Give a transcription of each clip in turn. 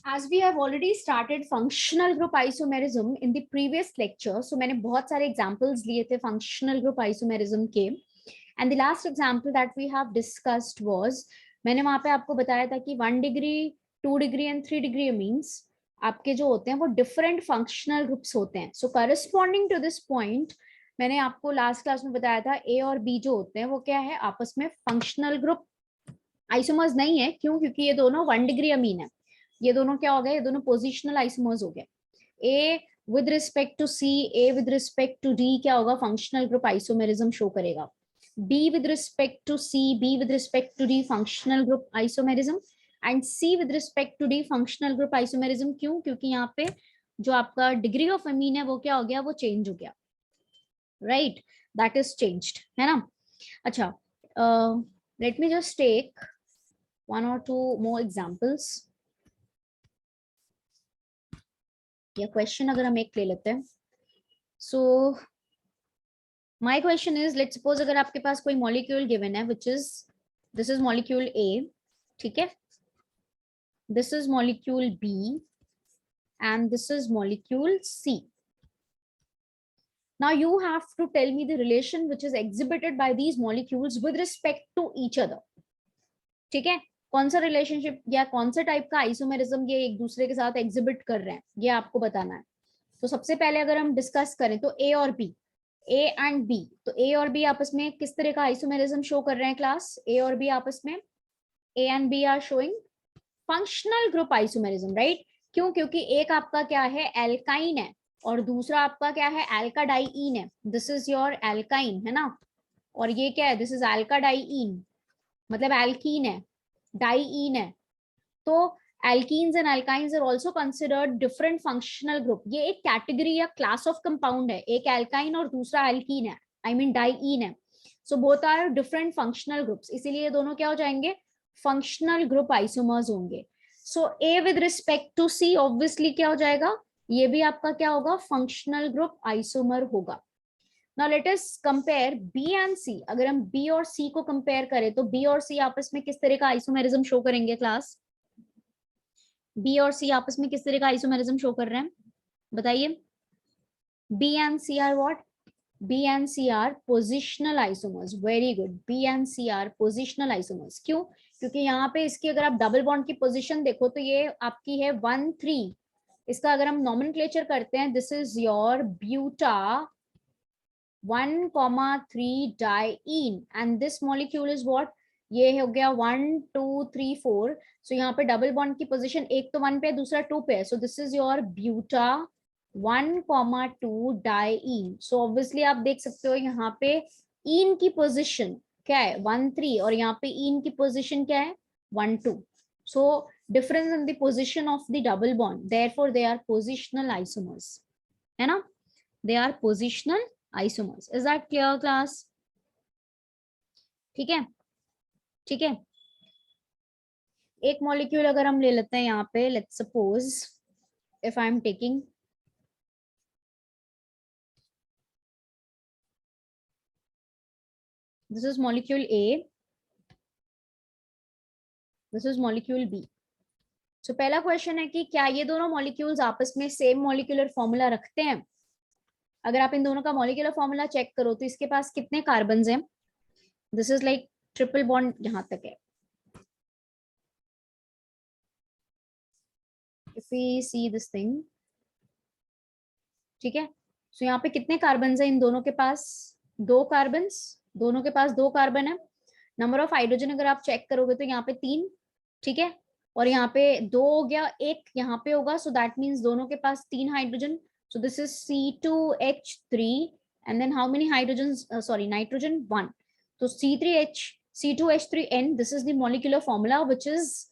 As we have already started functional group isomerism in the previous lecture, so मैंने बहुत सारे examples लिए थे functional group isomerism के, and the last example that we have discussed was, मैंने वहाँ पे आपको बताया था कि 1 degree, 2 degree and 3 degree amines आपके जो होते हैं वो different functional groups होते हैं. So corresponding to this point, मैंने आपको last class में बताया था A और B जो होते हैं वो क्या है, आपस में functional group isomers नहीं है. क्यों? क्योंकि ये दोनों 1 degree amine है. ये दोनों क्या हो गए, ये दोनों पोजिशनल आइसोमर्स हो गए. A with respect to C, A with respect to D क्या होगा, फंक्शनल ग्रुप आइसोमेरिज्म शो करेगा. B with respect to C, B with respect to D functional group isomerism, and C with respect to D functional group isomerism. क्यों? क्योंकि यहाँ पे जो आपका degree of अमीन है वो क्या हो गया, वो चेंज हो गया. राइट, दैट इज चेंज्ड, है ना. अच्छा, let me just take 1 or 2 more examples. या क्वेश्चन अगर हम एक ले लेते हैं. So my question is, let's suppose अगर आपके पास कोई मॉलिक्यूल गिवन है which is, this is molecule A, ठीक है, this is molecule B and this is molecule C. Now you have to tell me the relation which is exhibited by these molecules with respect to each other. ठीक है, कौन सा relationship या कौन सा type का आइसोमेरिज्म ये एक दूसरे के साथ एग्जिबिट कर रहे हैं, ये आपको बताना है. तो सबसे पहले अगर हम डिस्कस करें तो ए और बी, ए एंड बी, तो ए और बी आपस में किस तरह का आइसोमेरिज्म शो कर रहे हैं क्लास. ए और बी आपस में, A and B are showing functional group isomerism, right. क्यों? क्योंकि एक आपका क्या है, एल्काइन है, और दूसरा आपका क्या है, एल्काडाइईन है. दिस इज योर एल्काइन, है ना, और ये क्या है, दिस इज एल्काडाइईन, मतलब एल्कीन है, डाइईन है. तो alkenes and alkynes are also considered different functional group. ये एक कैटेगरी या क्लास ऑफ कंपाउंड है, एक एल्काइन और दूसरा एल्कीन है, आई मीन डाइईन है. So both are different functional groups, इसीलिए दोनों क्या हो जाएंगे, फंक्शनल ग्रुप आइसोमर्स होंगे. So A with respect to C obviously क्या हो जाएगा, ये भी आपका क्या होगा, फंक्शनल ग्रुप आइसोमर होगा. Now let us compare B and C. अगर हम B और C को कंपेयर करें तो B और C आपस में किस तरह का आइसोमेरिज्म शो करेंगे क्लास. B और C आपस में किस तरह का आइसोमेरिज्म शो कर रहे हैं, बताइए. B and C are what? B and C are positional isomers. Very good. B and C are positional isomers. क्यों? क्योंकि यहाँ पे इसकी अगर आप डबल बॉन्ड की पोजीशन देखो तो ये आपकी है 1,3. इसका अगर हम नॉमेनक्लेचर करते हैं, this is your buta 1,3 diene, and this molecule is what, ये हो गया 1 2 3 4. सो यहाँ पे डबल बॉन्ड की पोजीशन एक तो 1 पे है, दूसरा 2 पे है. सो this is your buta 1,2 diene. So obviously आप देख सकते हो यहाँ पे ईन की पोजीशन क्या है, 1,3, और यहाँ पे ईन की पोजीशन क्या है, 1,2. So difference in the position of the double bond, therefore they are positional isomers, है ना, they are positional isomers. Is that clear class? ठीक है, ठीक है. एक मॉलिक्यूल अगर हम ले लेते हैं यहाँ पे, let's suppose if I am taking this is molecule A, this is molecule B. So पहला क्वेश्चन है कि क्या ये दोनों मॉलिक्यूल्स आपस में सेम मॉलिक्यूलर फॉर्मूला रखते हैं. अगर आप इन दोनों का मॉलिक्यूलर फॉर्मूला चेक करो तो इसके पास कितने कार्बन्स हैं, this is like triple bond यहां तक है. If we see this thing, ठीक है, सो यहाँ पे कितने कार्बन्स हैं इन दोनों के पास, 2 कार्बन्स, दोनों के पास 2 कार्बन है. नंबर ऑफ हाइड्रोजन अगर आप चेक करोगे तो यहाँ पे 3, ठीक है, और यहाँ पे 2 हो गया, एक यहाँ पे होगा, सो दैट मीन्स दोनों के पास 3 hydrogen. So this is C2H3 and then how many hydrogen, sorry nitrogen 1. तो C2H3N, this is the molecular formula which is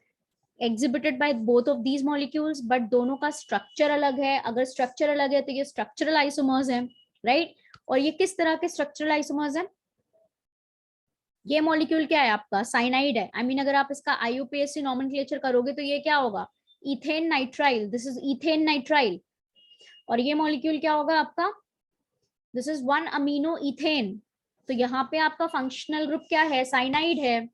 exhibited by both of these molecules, but दोनों का स्ट्रक्चर अलग है. अगर स्ट्रक्चर अलग है तो ये स्ट्रक्चरल आइसोमर्स हैं, राइट. और ये किस तरह के स्ट्रक्चरल आइसोमर्स हैं, ये मॉलिक्यूल क्या है आपका, साइनाइड है. आई मीन अगर आप इसका IUPAC नॉमेनक्लेचर करोगे तो ये क्या होगा, ethane nitrile, this is ethane nitrile. और ये मॉलिक्यूल क्या होगा आपका, दिस इज 1 अमीनो इथेन. तो यहाँ पे आपका फंक्शनल ग्रुप क्या है, साइनाइड है.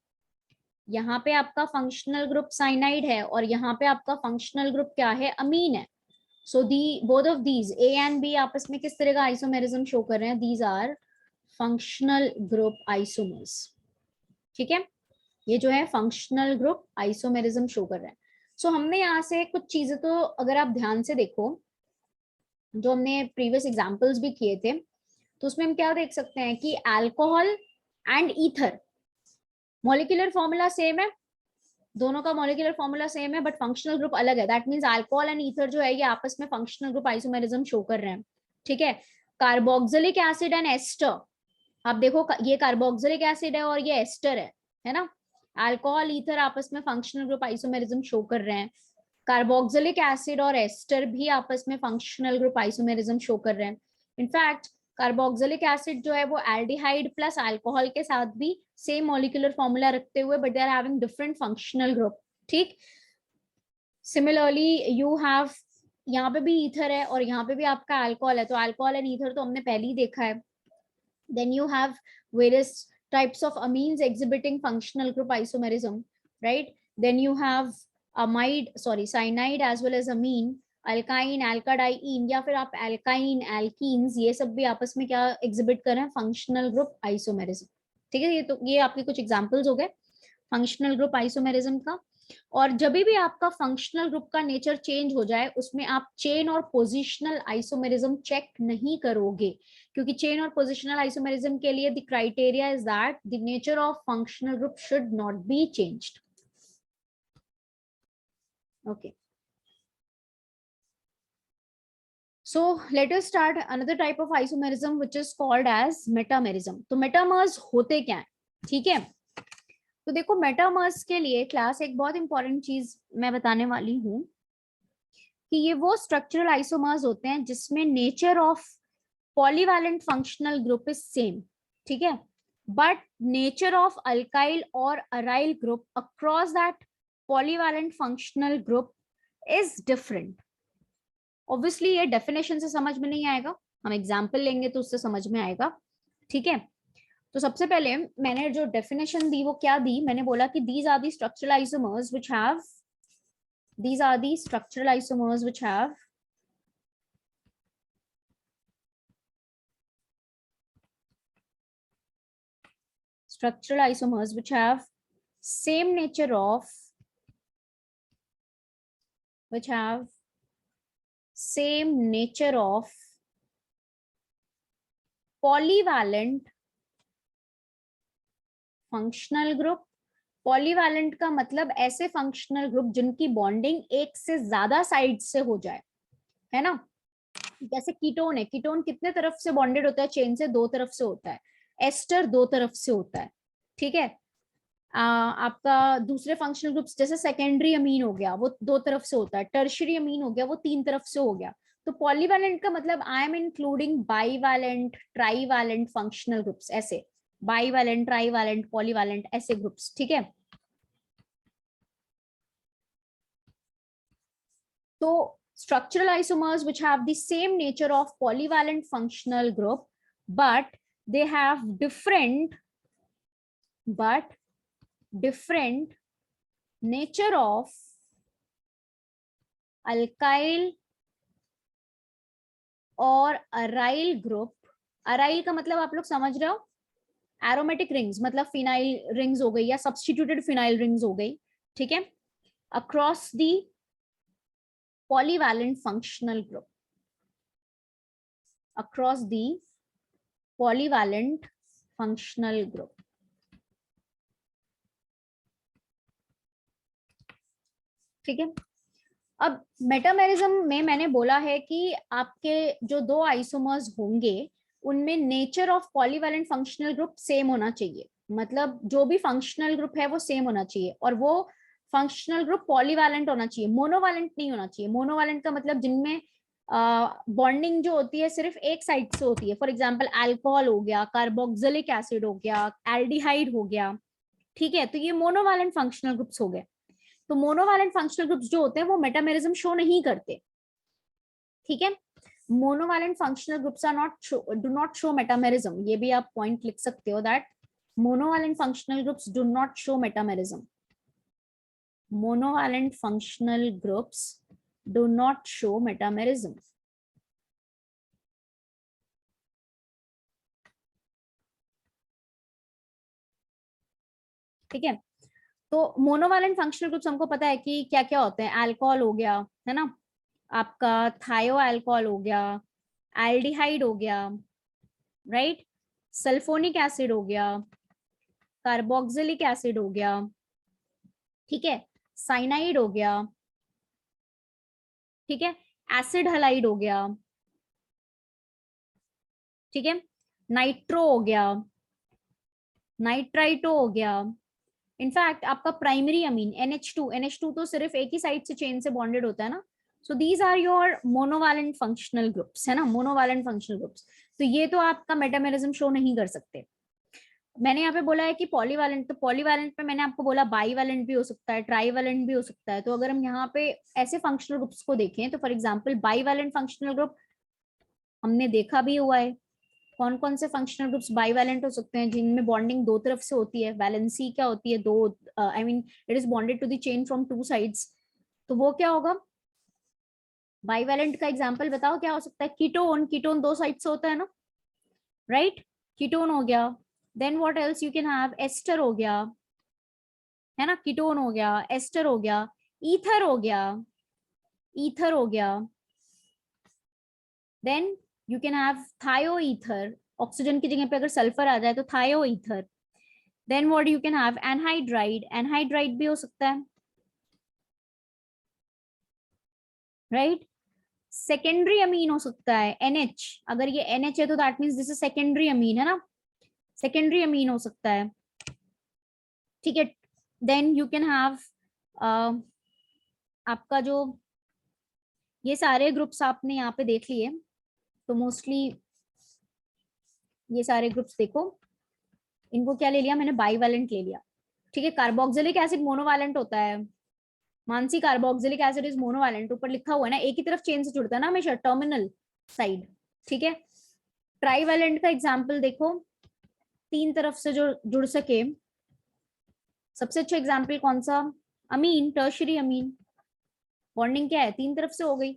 यहाँ पे आपका फंक्शनल ग्रुप साइनाइड है और यहाँ पे आपका फंक्शनल ग्रुप क्या है, अमीन है. So the both of these A and B आपस में किस तरह का आइसोमेरिज्म शो कर रहे हैं, these are functional group isomers. ठीक है, ये जो है फंक्शनल ग्रुप आइसोमेरिज्म शो कर रहे हैं. सो हमने यहाँ से कुछ चीजें तो अगर आप ध्यान से देखो जो हमने प्रीवियस एग्जांपल्स भी किए थे, तो उसमें हम क्या देख सकते हैं कि alcohol and ether molecular formula same है, दोनों का मॉलिक्यूलर फॉर्मूला सेम है, बट फंक्शनल ग्रुप अलग है. That means alcohol and ether जो है ये आपस में फंक्शनल ग्रुप आइसोमेरिज्म शो कर रहे हैं. ठीक है, कार्बोक्सिलिक एसिड एंड एस्टर, आप देखो ये कार्बोक्सिलिक एसिड है और ये एस्टर है ना. अल्कोहल ईथर आपस में फंक्शनल ग्रुप आइसोमेरिज्म शो कर रहे हैं. कार्बोक्सिलिक एसिड और एस्टर भी आपस में फंक्शनल ग्रुप आइसोमेरिज्म शो कर रहे हैं. इनफैक्ट कार्बोक्सिलिक एसिड जो है वो एल्डिहाइड प्लस अल्कोहल के साथ भी सेम मॉलिक्यूलर फॉर्मूला रखते हुए but they are having different functional group. ठीक, सिमिलरली यू हैव, यहाँ पे भी ईथर है और यहाँ पे भी आपका अल्कोहल है, तो अल्कोहल एंड ईथर तो हमने पहले ही देखा है. Then you have various types of amines exhibiting functional group isomerism, right? Then you have amide, cyanide as well as amine, alkyne, alkadiene या फिर आप alkyne, alkenes, ये सब भी आपस में क्या exhibit कर रहे हैं, functional group isomerism. ठीक है, ये आपके कुछ examples हो गए functional group isomerism का. और जब भी आपका फंक्शनल ग्रुप का नेचर चेंज हो जाए उसमें आप चेन और पोजिशनल आइसोमेरिज्म चेक नहीं करोगे, क्योंकि चेन और पोजिशनल आइसोमेरिज्म के लिए the criteria is that the nature of functional group should not be changed. Okay, so let us start another type of isomerism which is called as metamerism. तो metamers होते क्या है, ठीक है. तो देखो मेटामर्स के लिए क्लास एक बहुत इंपॉर्टेंट चीज मैं बताने वाली हूँ कि ये वो स्ट्रक्चरल आइसोमर्स होते हैं जिसमें nature of polyvalent functional group is same. ठीक है, बट नेचर ऑफ अल्काइल और aryl group across that polyvalent functional group is different. Obviously ये डेफिनेशन से समझ में नहीं आएगा, हम एग्जाम्पल लेंगे तो उससे समझ में आएगा. ठीक है, तो सबसे पहले मैंने जो डेफिनेशन दी वो क्या दी, मैंने बोला कि these are the structural isomers which have same nature of polyvalent functional group. Polyvalent का मतलब ऐसे फंक्शनल ग्रुप जिनकी बॉन्डिंग एक से ज्यादा साइड से हो जाए, है ना. जैसे कीटोन है, कीटोन कितने तरफ से बॉन्डेड होता है, चेन से दो तरफ से होता है. एस्टर दो तरफ से होता है. ठीक है, आपका दूसरे फंक्शनल ग्रुप्स जैसे सेकेंडरी अमीन हो गया वो दो तरफ से होता है, टर्शियरी अमीन हो गया वो तीन तरफ से हो गया. तो पॉलीवैलेंट का मतलब I am including bivalent, trivalent functional groups, ऐसे बाईवैलेंट, ट्राईवैलेंट, पॉलीवैलेंट ऐसे ग्रुप्स. ठीक है, तो structural isomers which have the same nature of polyvalent functional group but they have different nature of alkyl और अराइल ग्रुप. अराइल का मतलब आप लोग समझ रहे हो, एरोमेटिक रिंग्स मतलब फिनाइल रिंग्स हो गई या सब्स्टिट्यूटेड फिनाइल रिंग्स हो गई. ठीक है, across the polyvalent functional group, across the polyvalent functional group. ठीक है, अब मेटामेरिज्म में मैंने बोला है कि आपके जो दो आइसोमर्स होंगे उनमें nature of polyvalent functional group same होना चाहिए, मतलब जो भी फंक्शनल ग्रुप है वो सेम होना चाहिए और वो फंक्शनल ग्रुप पॉलीवैलेंट होना चाहिए, मोनोवैलेंट नहीं होना चाहिए. मोनोवैलेंट का मतलब जिनमें बॉन्डिंग जो होती है सिर्फ एक साइड से होती है. फॉर एग्जांपल अल्कोहल हो गया, कार्बोक्सिलिक एसिड हो गया, एल्डिहाइड हो गया. ठीक है, तो ये मोनोवैलेंट फंक्शनल ग्रुप्स हो गए. तो मोनोवैलेंट फंक्शनल ग्रुप्स जो होते हैं वो मेटामेरिज्म शो नहीं करते. ठीक है, monovalent functional groups are do not show metamerism. ये भी आप पॉइंट लिख सकते हो that monovalent functional groups do not show metamerism. monovalent functional groups do not show metamerism. ठीक है, तो मोनोवैलेंट फंक्शनल ग्रुप्स हमको पता है कि क्या क्या होते हैं. अल्कोहल हो गया है ना, आपका थायो अल्कोहल हो गया, एल्डिहाइड हो गया, राइट, सल्फोनिक एसिड हो गया, कार्बोक्सिलिक एसिड हो गया, ठीक है, साइनाइड हो गया, ठीक है, एसिड हलाइड हो गया, ठीक है, नाइट्रो हो गया, नाइट्राइटो हो गया. इनफैक्ट आपका प्राइमरी अमीन NH2 तो सिर्फ एक ही साइड से चेन से बॉन्डेड होता है ना. So these are your monovalent functional groups, है ना, मोनोवैलेंट फंक्शनल ग्रुप्स. तो ये तो आपका मेटामेरिज्म शो नहीं कर सकते. मैंने यहाँ पे बोला है कि पॉलीवैलेंट, तो पॉलीवैलेंट पे मैंने आपको बोला बाईवैलेंट भी हो सकता है, ट्राईवैलेंट भी हो सकता है. तो अगर हम यहाँ पे ऐसे फंक्शनल ग्रुप्स को देखें तो for example bivalent functional group हमने देखा भी हुआ है. कौन कौन से फंक्शनल ग्रुप्स बाईवैलेंट हो सकते हैं, जिनमें बॉन्डिंग दो तरफ से होती है. वैलेंसी क्या होती है, दो, I mean it is bonded to the chain from two sides. तो वो क्या होगा, बाईवैलेंट का एग्जांपल बताओ क्या हो सकता है. कीटोन, कीटोन दो साइड से होता है ना, राइट, कीटोन हो गया. Then what else you can have, ester हो गया, है ना, कीटोन हो गया, एस्टर हो गया, ईथर हो गया, ईथर हो गया. Then you can have thio ether, oxygen की जगह पे अगर सल्फर आ जाए तो thio ether. Then what you can have, anhydride, anhydride भी हो सकता है, राइट. सेकेंडरी अमीन हो सकता है NH, अगर ये NH है तो that means this is secondary amine, है ना, सेकेंडरी अमीन हो सकता है, ठीक है. देन यू कैन हैव आपका जो ये सारे ग्रुप्स आपने यहाँ पे देख लिए, तो मोस्टली ये सारे ग्रुप्स देखो, इनको क्या ले लिया मैंने, बाईवैलेंट ले लिया, ठीक है. कार्बोक्सिलिक एसिड मोनोवैलेंट होता है, Mansi carboxylic acid is monovalent, ऊपर लिखा हुआ है ना, एक ही तरफ चेन से जुड़ता है ना हमेशा, टर्मिनल साइड, ठीक है. ट्राईवैलेंट का एग्जांपल देखो, तीन तरफ से जो जुड़ सके. सबसे अच्छा एग्जांपल कौन सा, अमीन, टर्शरी अमीन. बॉन्डिंग क्या है, तीन तरफ से हो गई,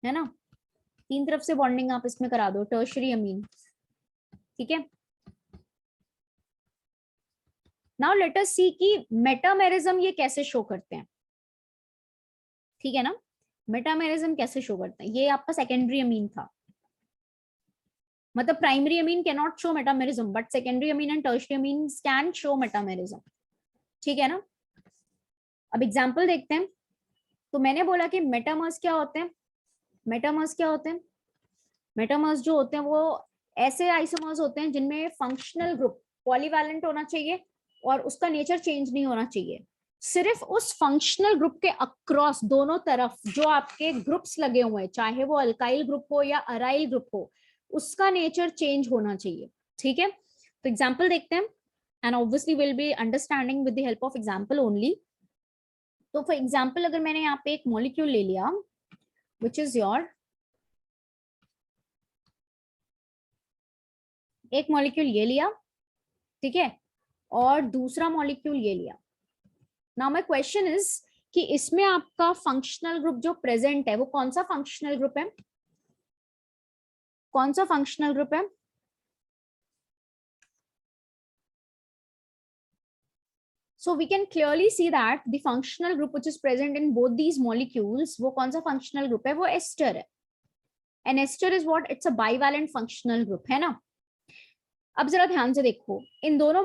है ना, तीन तरफ से बॉन्डिंग आप इसमें करा दो, टर्शरी अमीन, ठीक है. नाउ लेट अस सी कि मेटामेरिज्म ये कैसे शो करते हैं, ठीक है ना. मेटामेरिज्म कैसे शो करते हैं, ये आपका सेकेंडरी अमीन था, मतलब primary amine can not show metamerism but secondary amine and tertiary Amin can show metamerism, ठीक है ना. अब एग्जांपल देखते हैं. तो मैंने बोला कि मेटामर्स क्या होते हैं, मेटामर्स क्या होते हैं, मेटामर्स जो होते हैं वो ऐसे आइसोमर्स होते हैं जिनमें फंक्शनल ग्रुप पॉलीवैलेंट होना चाहिए और उसका नेचर चेंज नहीं होना चाहिए. सिर्फ उस फंक्शनल ग्रुप के अक्रॉस दोनों तरफ जो आपके ग्रुप्स लगे हुए हैं, चाहे वो अल्काइल ग्रुप हो या अराइल ग्रुप हो, उसका नेचर चेंज होना चाहिए, ठीक है. तो एग्जांपल देखते हैं and obviously will be understanding with the help of example only. तो फॉर एग्जांपल अगर मैंने यहाँ पे एक मॉलिक्यूल ले लिया विच इज योर, एक मॉलिक्यूल ये लिया, ठीक है, और दूसरा मॉलिक्यूल ये लिया. नाउ माय क्वेश्चन इज कि इसमें आपका फंक्शनल ग्रुप जो प्रेजेंट है वो कौन सा फंक्शनल ग्रुप है, कौन सा फंक्शनल ग्रुप है. So we can clearly see that the functional group which is present in both these molecules, वो कौन सा functional group है, वो ester है. And ester is what? It's a bivalent functional group, है ना. अब जरा ध्यान से देखो, इन दोनों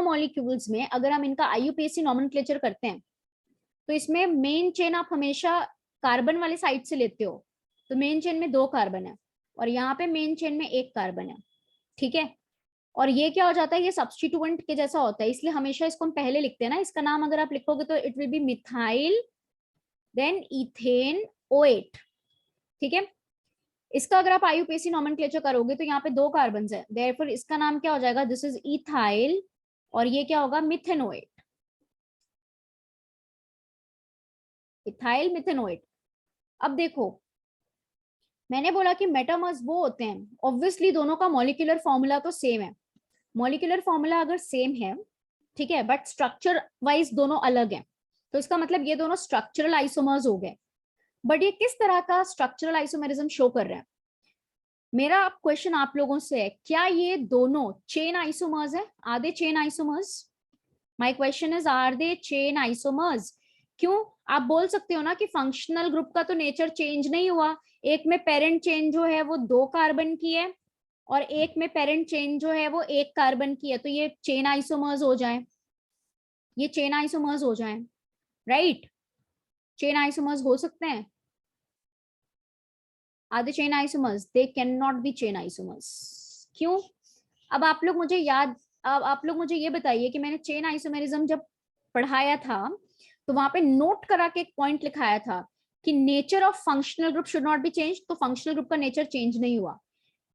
मॉलिक्यूल्स में अगर हम इनका IUPAC नॉमेनक्लेचर करते हैं तो इसमें मेन चेन आप हमेशा कार्बन वाले साइड से लेते हो, तो मेन चेन में 2 कार्बन है और यहाँ पे मेन चेन में 1 कार्बन है, ठीक है. और ये क्या हो जाता है, ये सब्स्टिट्यूएंट के जैसा होता है, इसलिए हमेशा इसको हम पहले लिखते हैं ना. इसका नाम अगर आप लिखोगे तो it will be methyl then ethane OH, ठीक है. इसका अगर आप IUPAC नॉमेनक्लेचर करोगे तो यहाँ पे 2 कार्बन है, देयरफॉर इसका नाम क्या हो जाएगा, दिस इज इथाइल और ये क्या होगा, मिथेनोएट, इथाइल मिथेनोएट. अब देखो मैंने बोला कि मेटामर्स वो होते हैं, ऑब्वियसली दोनों का मॉलिक्यूलर फॉर्मूला तो सेम है. मॉलिक्यूलर फॉर्मूला अगर सेम है ठीक है, बट स्ट्रक्चर वाइज दोनों अलग हैं, तो इसका मतलब ये दोनों स्ट्रक्चरल आइसोमर्स हो गए। बट ये किस तरह का स्ट्रक्चरल आइसोमेरिज्म शो कर रहे हैं? मेरा क्वेश्चन आप लोगों से है, क्या ये दोनों चेन आइसोमर्स है? Are they chain isomers? My question is, are they chain isomers? क्यों? आप बोल सकते हो ना कि फंक्शनल ग्रुप का तो नेचर चेंज नहीं हुआ, एक में पेरेंट चेन जो है वो 2 कार्बन की है और एक में पेरेंट चेन जो है वो 1 कार्बन की है, तो ये चेन आइसोमर्स हो जाए, ये चेन आइसोमर्स हो जाए, राइट? चेन आइसोमर्स हो सकते हैं। Are they chain isomers? They can not be chain isomers. क्यों? अब आप लोग मुझे आप लोग मुझे ये बताइए कि मैंने चेन आइसोमेरिज्म जब पढ़ाया था तो वहां पे नोट करा के एक पॉइंट लिखाया था कि nature of functional group should not be change, तो फंक्शनल ग्रुप का नेचर चेंज नहीं हुआ।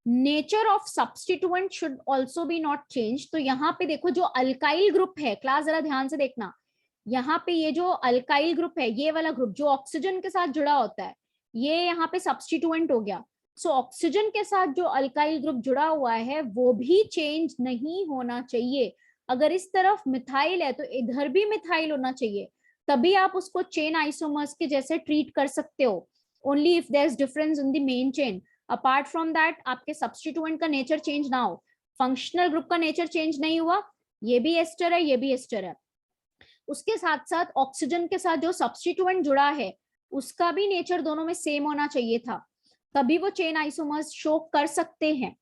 Nature of substituent should also be not change. तो यहाँ पे देखो जो अल्काइल ग्रुप है, क्लास जरा ध्यान से देखना, यहाँ पे ये जो अल्काइल ग्रुप है, ये वाला ग्रुप जो ऑक्सीजन के साथ जुड़ा होता है, ये यहाँ पे सब्स्टिट्यूएंट हो गया। सो ऑक्सीजन के साथ जो अल्काइल ग्रुप जुड़ा हुआ है वो भी चेंज नहीं होना चाहिए। अगर इस तरफ मिथाइल है तो इधर भी मिथाइल होना चाहिए, तभी आप उसको चेन आइसोमर्स के जैसे ट्रीट कर सकते हो। Only if there is difference in the main chain, apart from that आपके सब्स्टिट्यूएंट का नेचर चेंज ना हो, फंक्शनल ग्रुप का नेचर चेंज नहीं हुआ, ये भी एस्टर है, ये भी एस्टर है। उसके साथ साथ ऑक्सीजन के साथ जो सब्स्टिट्यूएंट जुड़ा है उसका भी नेचर दोनों में सेम होना चाहिए था, तभी वो चेन आइसोमर्स शो कर सकते हैं।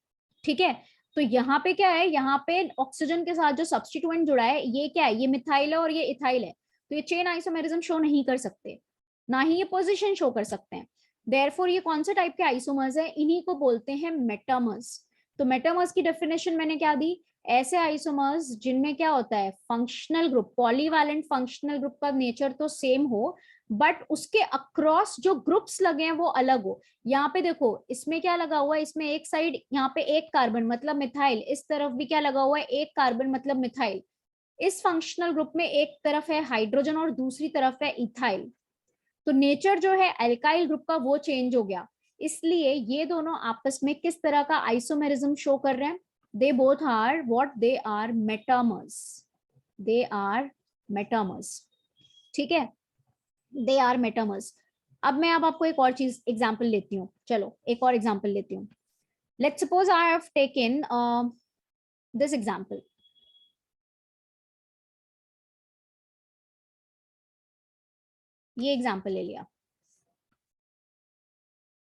ठीक है, तो यहाँ पे क्या है, यहाँ पे ऑक्सीजन के साथ जो सब्स्टिट्यूएंट जुड़ा है ये क्या है, ये मिथाइल है और ये इथाइल है, तो ये चेन आइसोमेरिज्म शो नहीं कर सकते, ना ही ये पोजिशन शो कर सकते हैं। देयरफॉर ये कौन से टाइप के आइसोमर्स है? इन्हीं को बोलते हैं मेटामर्स। तो मेटामर्स की डेफिनेशन मैंने क्या दी? ऐसे आइसोमर्स जिनमें क्या होता है, functional group, polyvalent functional group का नेचर तो सेम हो बट उसके अक्रॉस जो ग्रुप्स लगे हैं वो अलग हो। यहाँ पे देखो इसमें क्या लगा हुआ है, इसमें एक साइड यहाँ पे 1 कार्बन मतलब मिथाइल, इस तरफ भी क्या लगा हुआ है, 1 कार्बन मतलब मिथाइल। इस फंक्शनल ग्रुप में एक तरफ है हाइड्रोजन और दूसरी तरफ है इथाइल, तो नेचर जो है एल्काइल ग्रुप का वो चेंज हो गया। इसलिए ये दोनों आपस में किस तरह का आइसोमेरिज्म शो कर रहे हैं? They both are what? They are metamers, they are metamers. ठीक है, दे आर मेटामर्स। अब आपको एक और चीज एग्जांपल लेती हूँ, चलो एक और एग्जांपल लेती हूँ। Let's suppose I have taken this example. ये एग्जांपल ले लिया,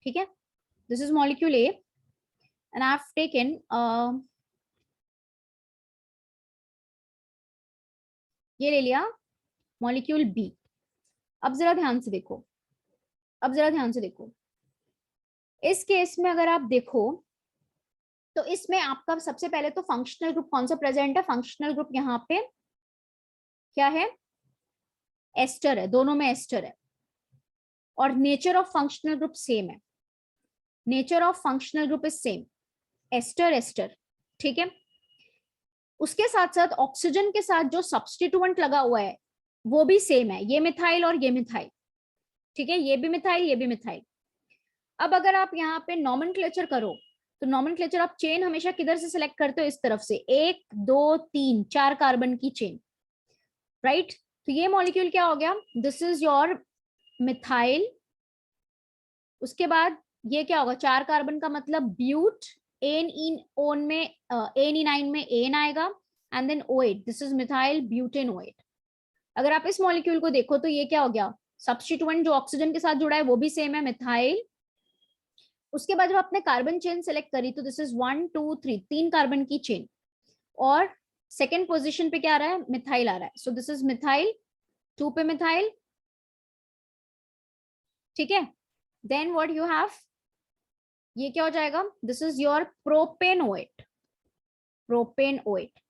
ठीक है, this is molecule A and I have taken ये ले लिया मॉलिक्यूल बी। अब जरा ध्यान से देखो, अब जरा ध्यान से देखो, इस केस में अगर आप देखो तो इसमें आपका सबसे पहले तो फंक्शनल ग्रुप कौन सा प्रेजेंट है? फंक्शनल ग्रुप यहाँ पे क्या है, एस्टर है, दोनों में एस्टर है और nature of functional group same है, nature of functional group is same, ester ester. ठीक है, उसके साथ साथ ऑक्सीजन के साथ जो सब्स्टिट्यूएंट लगा हुआ है वो भी सेम है, ये मिथाइल और ये मिथाइल। ठीक है, ये भी मिथाइल, ये भी मिथाइल। अब अगर आप यहाँ पे नॉमेनक्लेचर करो तो नॉमेनक्लेचर आप चेन हमेशा किधर से सिलेक्ट करते हो? इस तरफ से, 1 2 3 4 कार्बन की चेन, राइट? तो ये मॉलिक्यूल क्या हो गया, दिस इज योर मिथाइल। उसके बाद ये क्या होगा, 4 कार्बन का मतलब ब्यूट, एन इन ओन में एन इन में एन आएगा and then OH, this is methyl butane OH। अगर आप इस मॉलिक्यूल को देखो तो ये क्या हो गया, सब्स्टिट्यूएंट जो ऑक्सीजन के साथ जुड़ा है वो भी सेम है, मिथाइल। उसके बाद जब आपने कार्बन चेन सेलेक्ट करी तो दिस इज 1 2 3 3 कार्बन की चेन और सेकेंड पोजिशन पे क्या आ रहा है, मिथाइल आ रहा है, सो दिस इज मिथाइल, 2 पे मिथाइल। ठीक है, देन व्हाट यू हैव, ये क्या हो जाएगा, this is your propane OH, propane OH।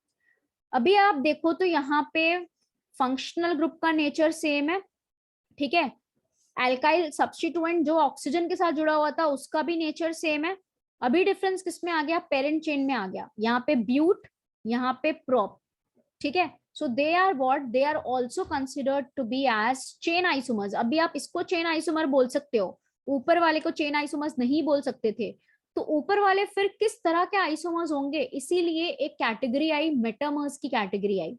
अभी आप देखो तो यहाँ पे फंक्शनल ग्रुप का नेचर सेम है, ठीक है, एल्काइल सब्स्टिट्यूएंट जो ऑक्सीजन के साथ जुड़ा हुआ था उसका भी नेचर सेम है। अभी डिफरेंस किसमें आ गया, पेरेंट चेन में आ गया, यहाँ पे ब्यूट, यहाँ पे प्रोप। ठीक है, so they are what, they are also considered to be as chain isomers. अभी आप इसको चेन आइसोमर बोल सकते हो, ऊपर वाले को चेन आइसोमर्स नहीं बोल सकते थे, तो ऊपर वाले फिर किस तरह के आइसोमर्स होंगे? इसीलिए एक कैटेगरी आई, मेटामर्स की कैटेगरी आई।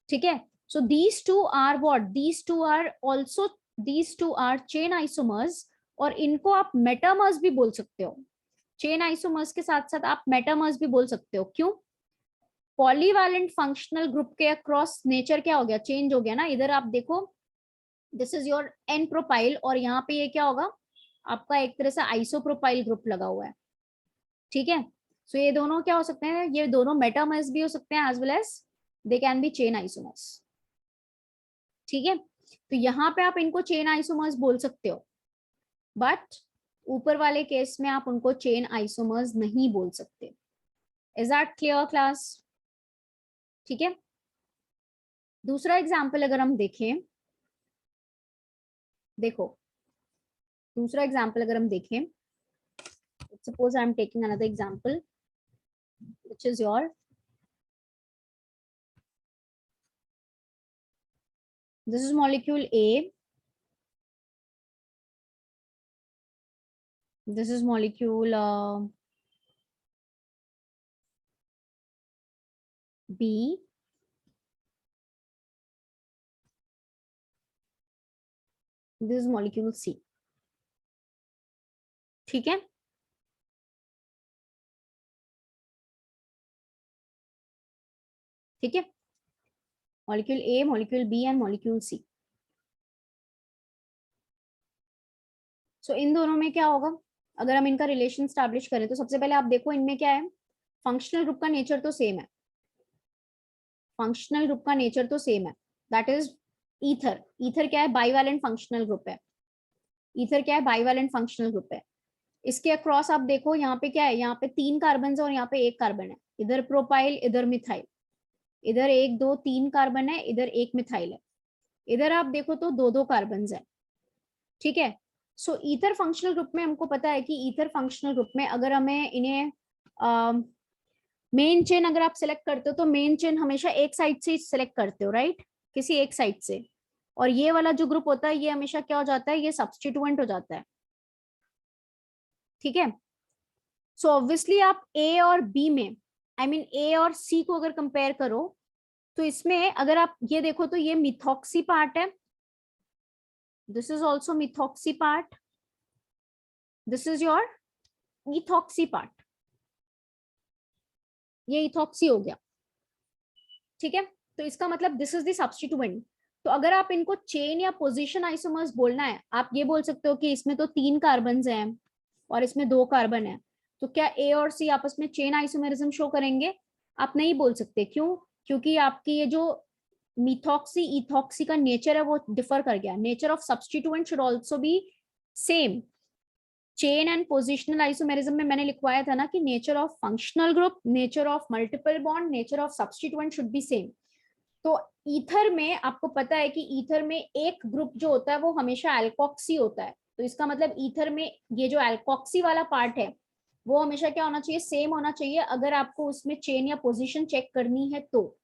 ठीक है, so these two are what, these two are also, these two are chain isomers, और इनको आप मेटामर्स भी बोल सकते हो। चेन आइसोमर्स के साथ साथ आप मेटामर्स भी बोल सकते हो। क्यों? पॉलीवैलेंट फंक्शनल ग्रुप के अक्रॉस नेचर क्या हो गया, चेंज हो गया ना। इधर आप देखो, this is your n propyl, और यहाँ पे ये क्या होगा आपका, एक तरह से आइसोप्रोपाइल ग्रुप लगा हुआ है। ठीक है, सो ये दोनों क्या हो सकते हैं, ये दोनों मेटामर्स भी हो सकते हैं as well as they can be chain isomers. ठीक है, तो यहाँ पे आप इनको चेन आइसोमर्स बोल सकते हो, बट ऊपर वाले केस में आप उनको चेन आइसोमर्स नहीं बोल सकते। Is that clear class? ठीक है, दूसरा एग्जाम्पल अगर हम देखें, देखो दूसरा एग्जाम्पल अगर हम देखें, suppose I am taking another example which is your, this is molecule A, this is molecule B, this is molecule C। ठीक है, ठीक है, molecule A, molecule B and molecule C। सो इन दोनों में क्या होगा, अगर हम इनका रिलेशन स्टैब्लिश करें तो सबसे पहले आप देखो इनमें क्या है, फंक्शनल ग्रुप का नेचर तो सेम है, फंक्शनल ग्रुप का नेचर तो सेम है, दैट इज ईथर। ईथर क्या है, बाईवैलेंट फंक्शनल ग्रुप है। ईथर क्या है, बाईवैलेंट फंक्शनल ग्रुप है। इसके अक्रॉस आप देखो यहाँ पे क्या है, यहाँ पे 3 कार्बन है और यहाँ पे 1 कार्बन है, इधर प्रोपाइल इधर मिथाइल, इधर 1 2 3 कार्बन है, इधर 1 मिथाइल है, इधर आप देखो तो 2 कार्बन है। ठीक है, सो ईथर फंक्शनल ग्रुप में हमको पता है कि ईथर फंक्शनल ग्रुप में अगर हमें इन्हें मेन चेन अगर आप सिलेक्ट करते हो तो मेन चेन हमेशा एक साइड से सिलेक्ट करते हो, राइट, किसी एक साइड से, और ये वाला जो ग्रुप होता है ये हमेशा क्या हो जाता है, ये सब्स्टिट्यूएंट हो जाता है। ठीक है, सो ऑब्वियसली आप ए और बी में, आई मीन ए और सी को अगर कंपेयर करो तो इसमें अगर आप ये देखो तो ये मिथॉक्सी पार्ट है, this is also methoxy part, this is your ethoxy part, ये इथॉक्सी हो गया। ठीक है, तो इसका मतलब दिस इज द सब्स्टिट्यूएंट। तो अगर आप इनको चेन या पोजीशन आइसोमर्स बोलना है, आप ये बोल सकते हो कि इसमें तो 3 कार्बन हैं और इसमें 2 कार्बन है, तो क्या ए और सी आपस में चेन आइसोमेरिज्म शो करेंगे? आप नहीं बोल सकते। क्यों? क्योंकि आपकी ये जो मिथॉक्सी इथॉक्सी का नेचर है वो डिफर कर गया। Nature of substituent should also be same. Chain and positional isomerism में मैंने लिखवाया था ना कि nature of functional group, nature of multiple bond, nature of substituent should be same. तो ईथर में आपको पता है कि ईथर में एक ग्रुप जो होता है वो हमेशा एल्कोक्सी होता है, तो इसका मतलब ईथर में ये जो एल्कोक्सी वाला पार्ट है वो हमेशा क्या होना चाहिए, सेम होना चाहिए। अगर आपको उसमें चेन या पोजीशन चेक करनी है तो,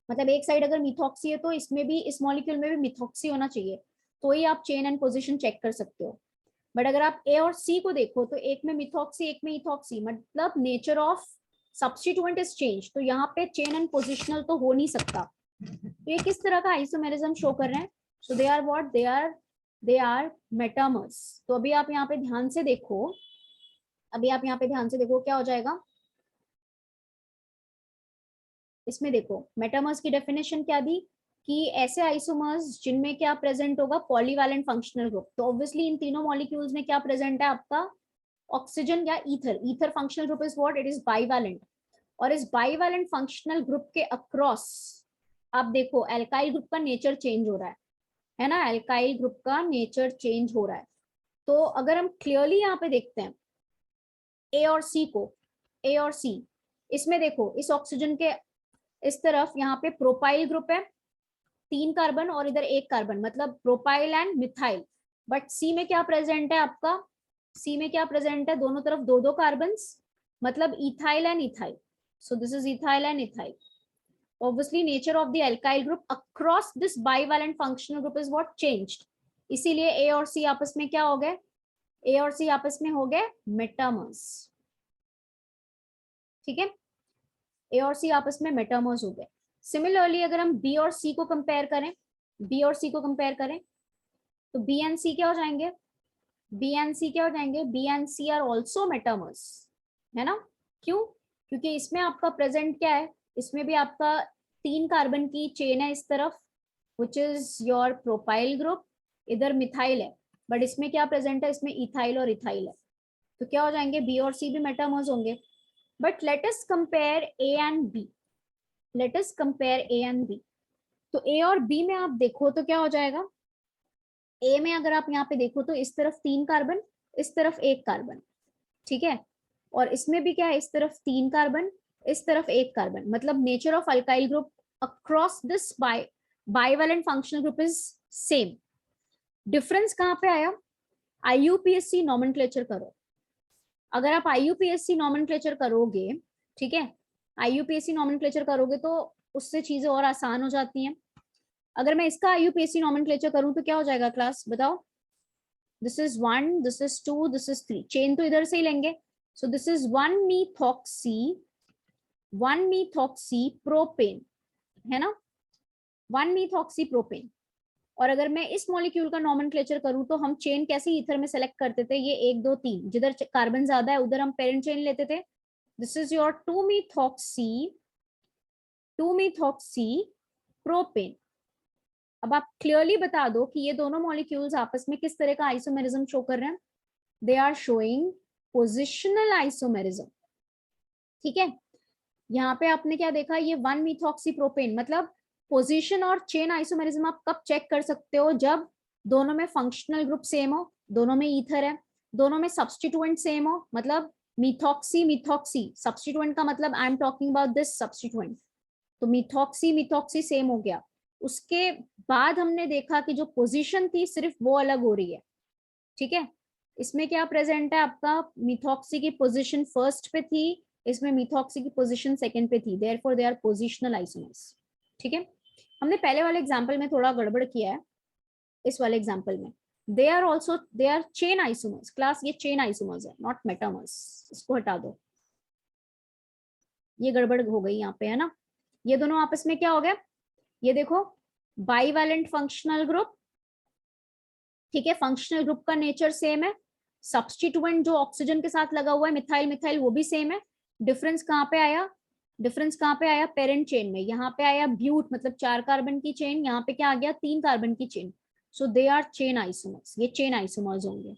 मतलब एक साइड अगर मिथॉक्सी है तो इसमें भी, इस मॉलिक्यूल में भी मिथॉक्सी होना चाहिए, तो ही आप चेन एंड पोजीशन चेक कर सकते हो। बट अगर आप ए और सी को देखो तो एक में मिथॉक्सी एक में इथॉक्सी, मतलब nature of substituent is change, तो यहाँ पे चेन एंड पोजिशनल तो हो नहीं सकता। तो ये किस तरह का आइसोमेरिज्म शो कर रहे हैं? So they are what, they are metamers. तो अभी आप यहाँ पे ध्यान से देखो, अभी आप यहाँ पे ध्यान से देखो क्या हो जाएगा इसमें। देखो मेटामर्स की डेफिनेशन क्या दी कि ऐसे आइसोमर्स जिनमें क्या प्रेजेंट होगा, पॉलीवैलेंट फंक्शनल ग्रुप। तो ऑब्वियसली इन तीनों मॉलिक्यूल्स में क्या प्रेजेंट है आपका, ऑक्सीजन या ether. Ether functional group is what, it is bivalent. और इस बाईवैलेंट फंक्शनल ग्रुप के अक्रॉस आप देखो एल्काइल ग्रुप का नेचर चेंज हो रहा है ना, एल्काइल ग्रुप का नेचर चेंज हो रहा है। तो अगर हम क्लियरली यहाँ पे देखते हैं ए और सी को, ए और सी, इसमें देखो इस ऑक्सीजन के इस तरफ यहाँ पे प्रोपाइल ग्रुप है, 3 कार्बन और इधर 1 कार्बन, मतलब प्रोपाइल एंड मिथाइल। बट सी में क्या प्रेजेंट है आपका, सी में क्या प्रेजेंट है, दोनों तरफ 2 कार्बन, मतलब ethyl and ethyl. So this is ethyl and ethyl. Obviously nature of the alkyl group across this bivalent functional group is what changed, इसीलिए A और C आपस में क्या हो गए, A और C आपस में हो गए मेटामर्स। ठीक है, A और C आपस में मेटामर्स हो गए। सिमिलरली अगर हम बी और सी को कंपेयर करें, बी और सी को कंपेयर करें, तो बी एंड सी क्या हो जाएंगे, बी एंड सी क्या हो जाएंगे, B and C are also metamers, है ना। क्यों? क्योंकि इसमें आपका प्रेजेंट क्या है, इसमें भी आपका 3 कार्बन की चेन है इस तरफ, which is your propyl group, इधर मिथाइल है, बट इसमें क्या प्रेजेंट है, इसमें इथाइल और इथाइल है, तो क्या हो जाएंगे, बी और सी भी मेटामर्स होंगे। But let us compare A and B, let us compare A and B. तो ए और बी में आप देखो तो क्या हो जाएगा, ए में अगर आप यहाँ पे देखो तो इस तरफ 3 कार्बन, इस तरफ 1 कार्बन, ठीक है, और इसमें भी क्या है, इस तरफ 3 कार्बन, इस तरफ 1 कार्बन, मतलब nature of alkyl group across this bivalent functional group is same. Difference कहाँ पे आया, आईयूपीएससी नॉमेनक्लेचर करो, अगर आप आईयूपीएससी नॉमेनक्लेचर करोगे, ठीक है, आईयूपीएससी नॉमेनक्लेचर करोगे तो उससे चीजें और आसान हो जाती हैं। अगर मैं इसका आईयूपीएससी नॉमेनक्लेचर करूं तो क्या हो जाएगा क्लास, बताओ। This is 1, this is 2, this is 3, chain तो इधर से ही लेंगे, सो दिस इज 1 methoxy प्रोपेन, है ना, 1 methoxy प्रोपेन। और अगर मैं इस मॉलिक्यूल का नॉमेनक्लेचर करूं तो हम चेन कैसे ईथर में सेलेक्ट करते थे, ये 1 2 3, जिधर कार्बन ज्यादा है उधर हम पेरेंट चेन लेते थे। This is your 2 methoxy propane. अब आप क्लियरली बता दो कि ये दोनों मॉलिक्यूल्स आपस में किस तरह का आइसोमेरिज्म शो कर रहे हैं, they are showing positional isomerism, ठीक है। यहाँ पे आपने क्या देखा, ये 1 methoxy प्रोपेन, मतलब पोजीशन और चेन आइसोमेरिज्म आप कब चेक कर सकते हो, जब दोनों में फंक्शनल ग्रुप सेम हो, दोनों में ईथर है, दोनों में सब्स्टिट्यूएंट सेम हो, मतलब मिथॉक्सी मिथॉक्सी, सब्स्टिट्यूएंट का मतलब I am talking about this substituent, तो मिथॉक्सी मिथॉक्सी सेम हो गया। उसके बाद हमने देखा कि जो पोजीशन थी सिर्फ वो अलग हो रही है, ठीक है। इसमें क्या प्रेजेंट है, आपका मिथॉक्सी की पोजीशन फर्स्ट पे थी, इसमें मिथॉक्सी की पोजीशन सेकंड पे थी, therefore they are positional isomers, ठीक है। हमने पहले वाले एग्जांपल में थोड़ा गड़बड़ किया है, इस वाले एग्जांपल में they are chain isomers, class ये चेन आइसोमर्स है, नॉट मेटामर्स, इसको हटा दो, ये गड़बड़ हो गई यहाँ पे, है ना। ये दोनों आपस में क्या हो गया, ये देखो बाईवैलेंट फंक्शनल ग्रुप, ठीक है, फंक्शनल ग्रुप का नेचर सेम है, सब्स्टिट्यूएंट जो ऑक्सीजन के साथ लगा हुआ है मिथाइल मिथाइल वो भी सेम है। डिफरेंस कहाँ पे आया, डिफरेंस कहाँ पे आया, पेरेंट चेन में, यहाँ पे आया ब्यूट, मतलब 4 कार्बन की चेन, यहाँ पे क्या आ गया, 3 कार्बन की chain, so they are chain isomers, ये चेन आइसोमर्स होंगे,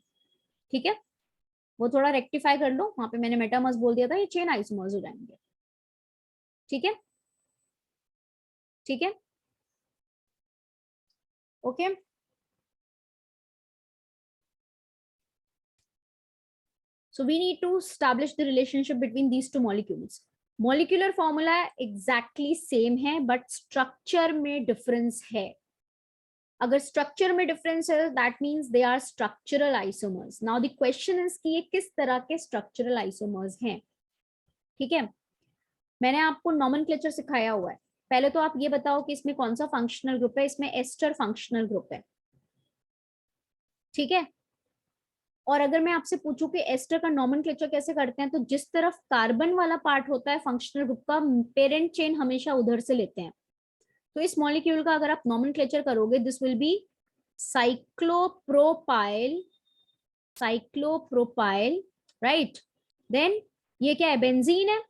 ठीक है। वो थोड़ा रेक्टिफाई कर लो, वहां पे मैंने मेटामर्स बोल दिया था, ये चेन आइसोमर्स हो जाएंगे, ठीक है, ठीक है, okay. So we need to establish the relationship between these two molecules. Molecular formula exactly same है, but structure में difference है। अगर structure में difference है, that means they are structural isomers. Now the question is कि ये किस तरह के structural isomers हैं, ठीक है। मैंने आपको nomenclature सिखाया हुआ है, पहले तो आप ये बताओ कि इसमें कौन सा फंक्शनल ग्रुप है, इसमें एस्टर फंक्शनल ग्रुप है, ठीक है। और अगर मैं आपसे पूछूं कि एस्टर का नॉमेनक्लेचर कैसे करते हैं, तो जिस तरफ कार्बन वाला पार्ट होता है फंक्शनल ग्रुप का, पेरेंट चेन हमेशा उधर से लेते हैं। तो इस मॉलिक्यूल का अगर आप नॉमेनक्लेचर करोगे, this will be cyclopropyl, cyclopropyl, right. Then ये क्या है, बेंजीन है,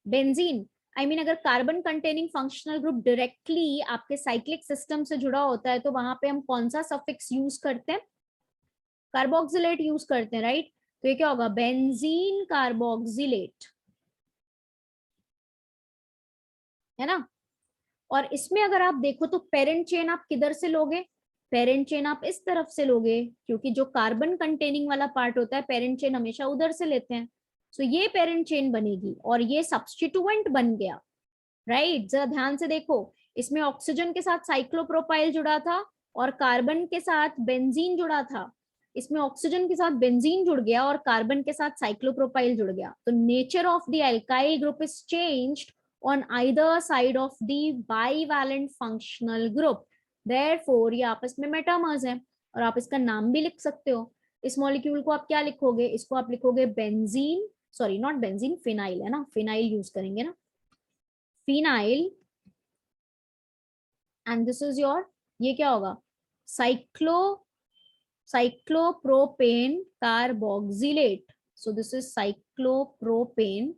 बेंजीन। आई मीन अगर carbon containing functional group directly आपके साइक्लिक सिस्टम से जुड़ा होता है तो वहां पे हम कौन सा सफिक्स यूज करते हैं, कार्बोक्सिलेट यूज करते हैं, राइट। तो ये क्या होगा, बेंजीन कार्बोक्सिलेट, है ना। और इसमें अगर आप देखो तो पेरेंट चेन आप किधर से लोगे, पेरेंट चेन आप इस तरफ से लोगे, क्योंकि जो कार्बन कंटेनिंग वाला पार्ट होता है पेरेंट चेन हमेशा उधर से लेते हैं। सो ये पेरेंट चेन बनेगी और ये सब्स्टिट्यूएंट बन गया, राइट। जरा ध्यान से देखो, इसमें ऑक्सीजन के साथ साइक्लोप्रोपाइल जुड़ा था और कार्बन के साथ बेंजीन जुड़ा था, इसमें ऑक्सीजन के साथ बेंजीन जुड़ गया और कार्बन के साथ साइक्लोप्रोपाइल जुड़ गया। तो nature of the alkyl group is changed on either side of the bivalent functional group, therefore ये आपस में मेटामर्स हैं। और आप इसका नाम भी लिख सकते हो, इस मॉलिक्यूल को आप क्या लिखोगे, इसको आप लिखोगे benzene, sorry not benzene, phenyl, है ना, फिनाइल यूज करेंगे ना, phenyl and this is your, ये क्या होगा, cyclopropane carboxylate. So this is cyclopropane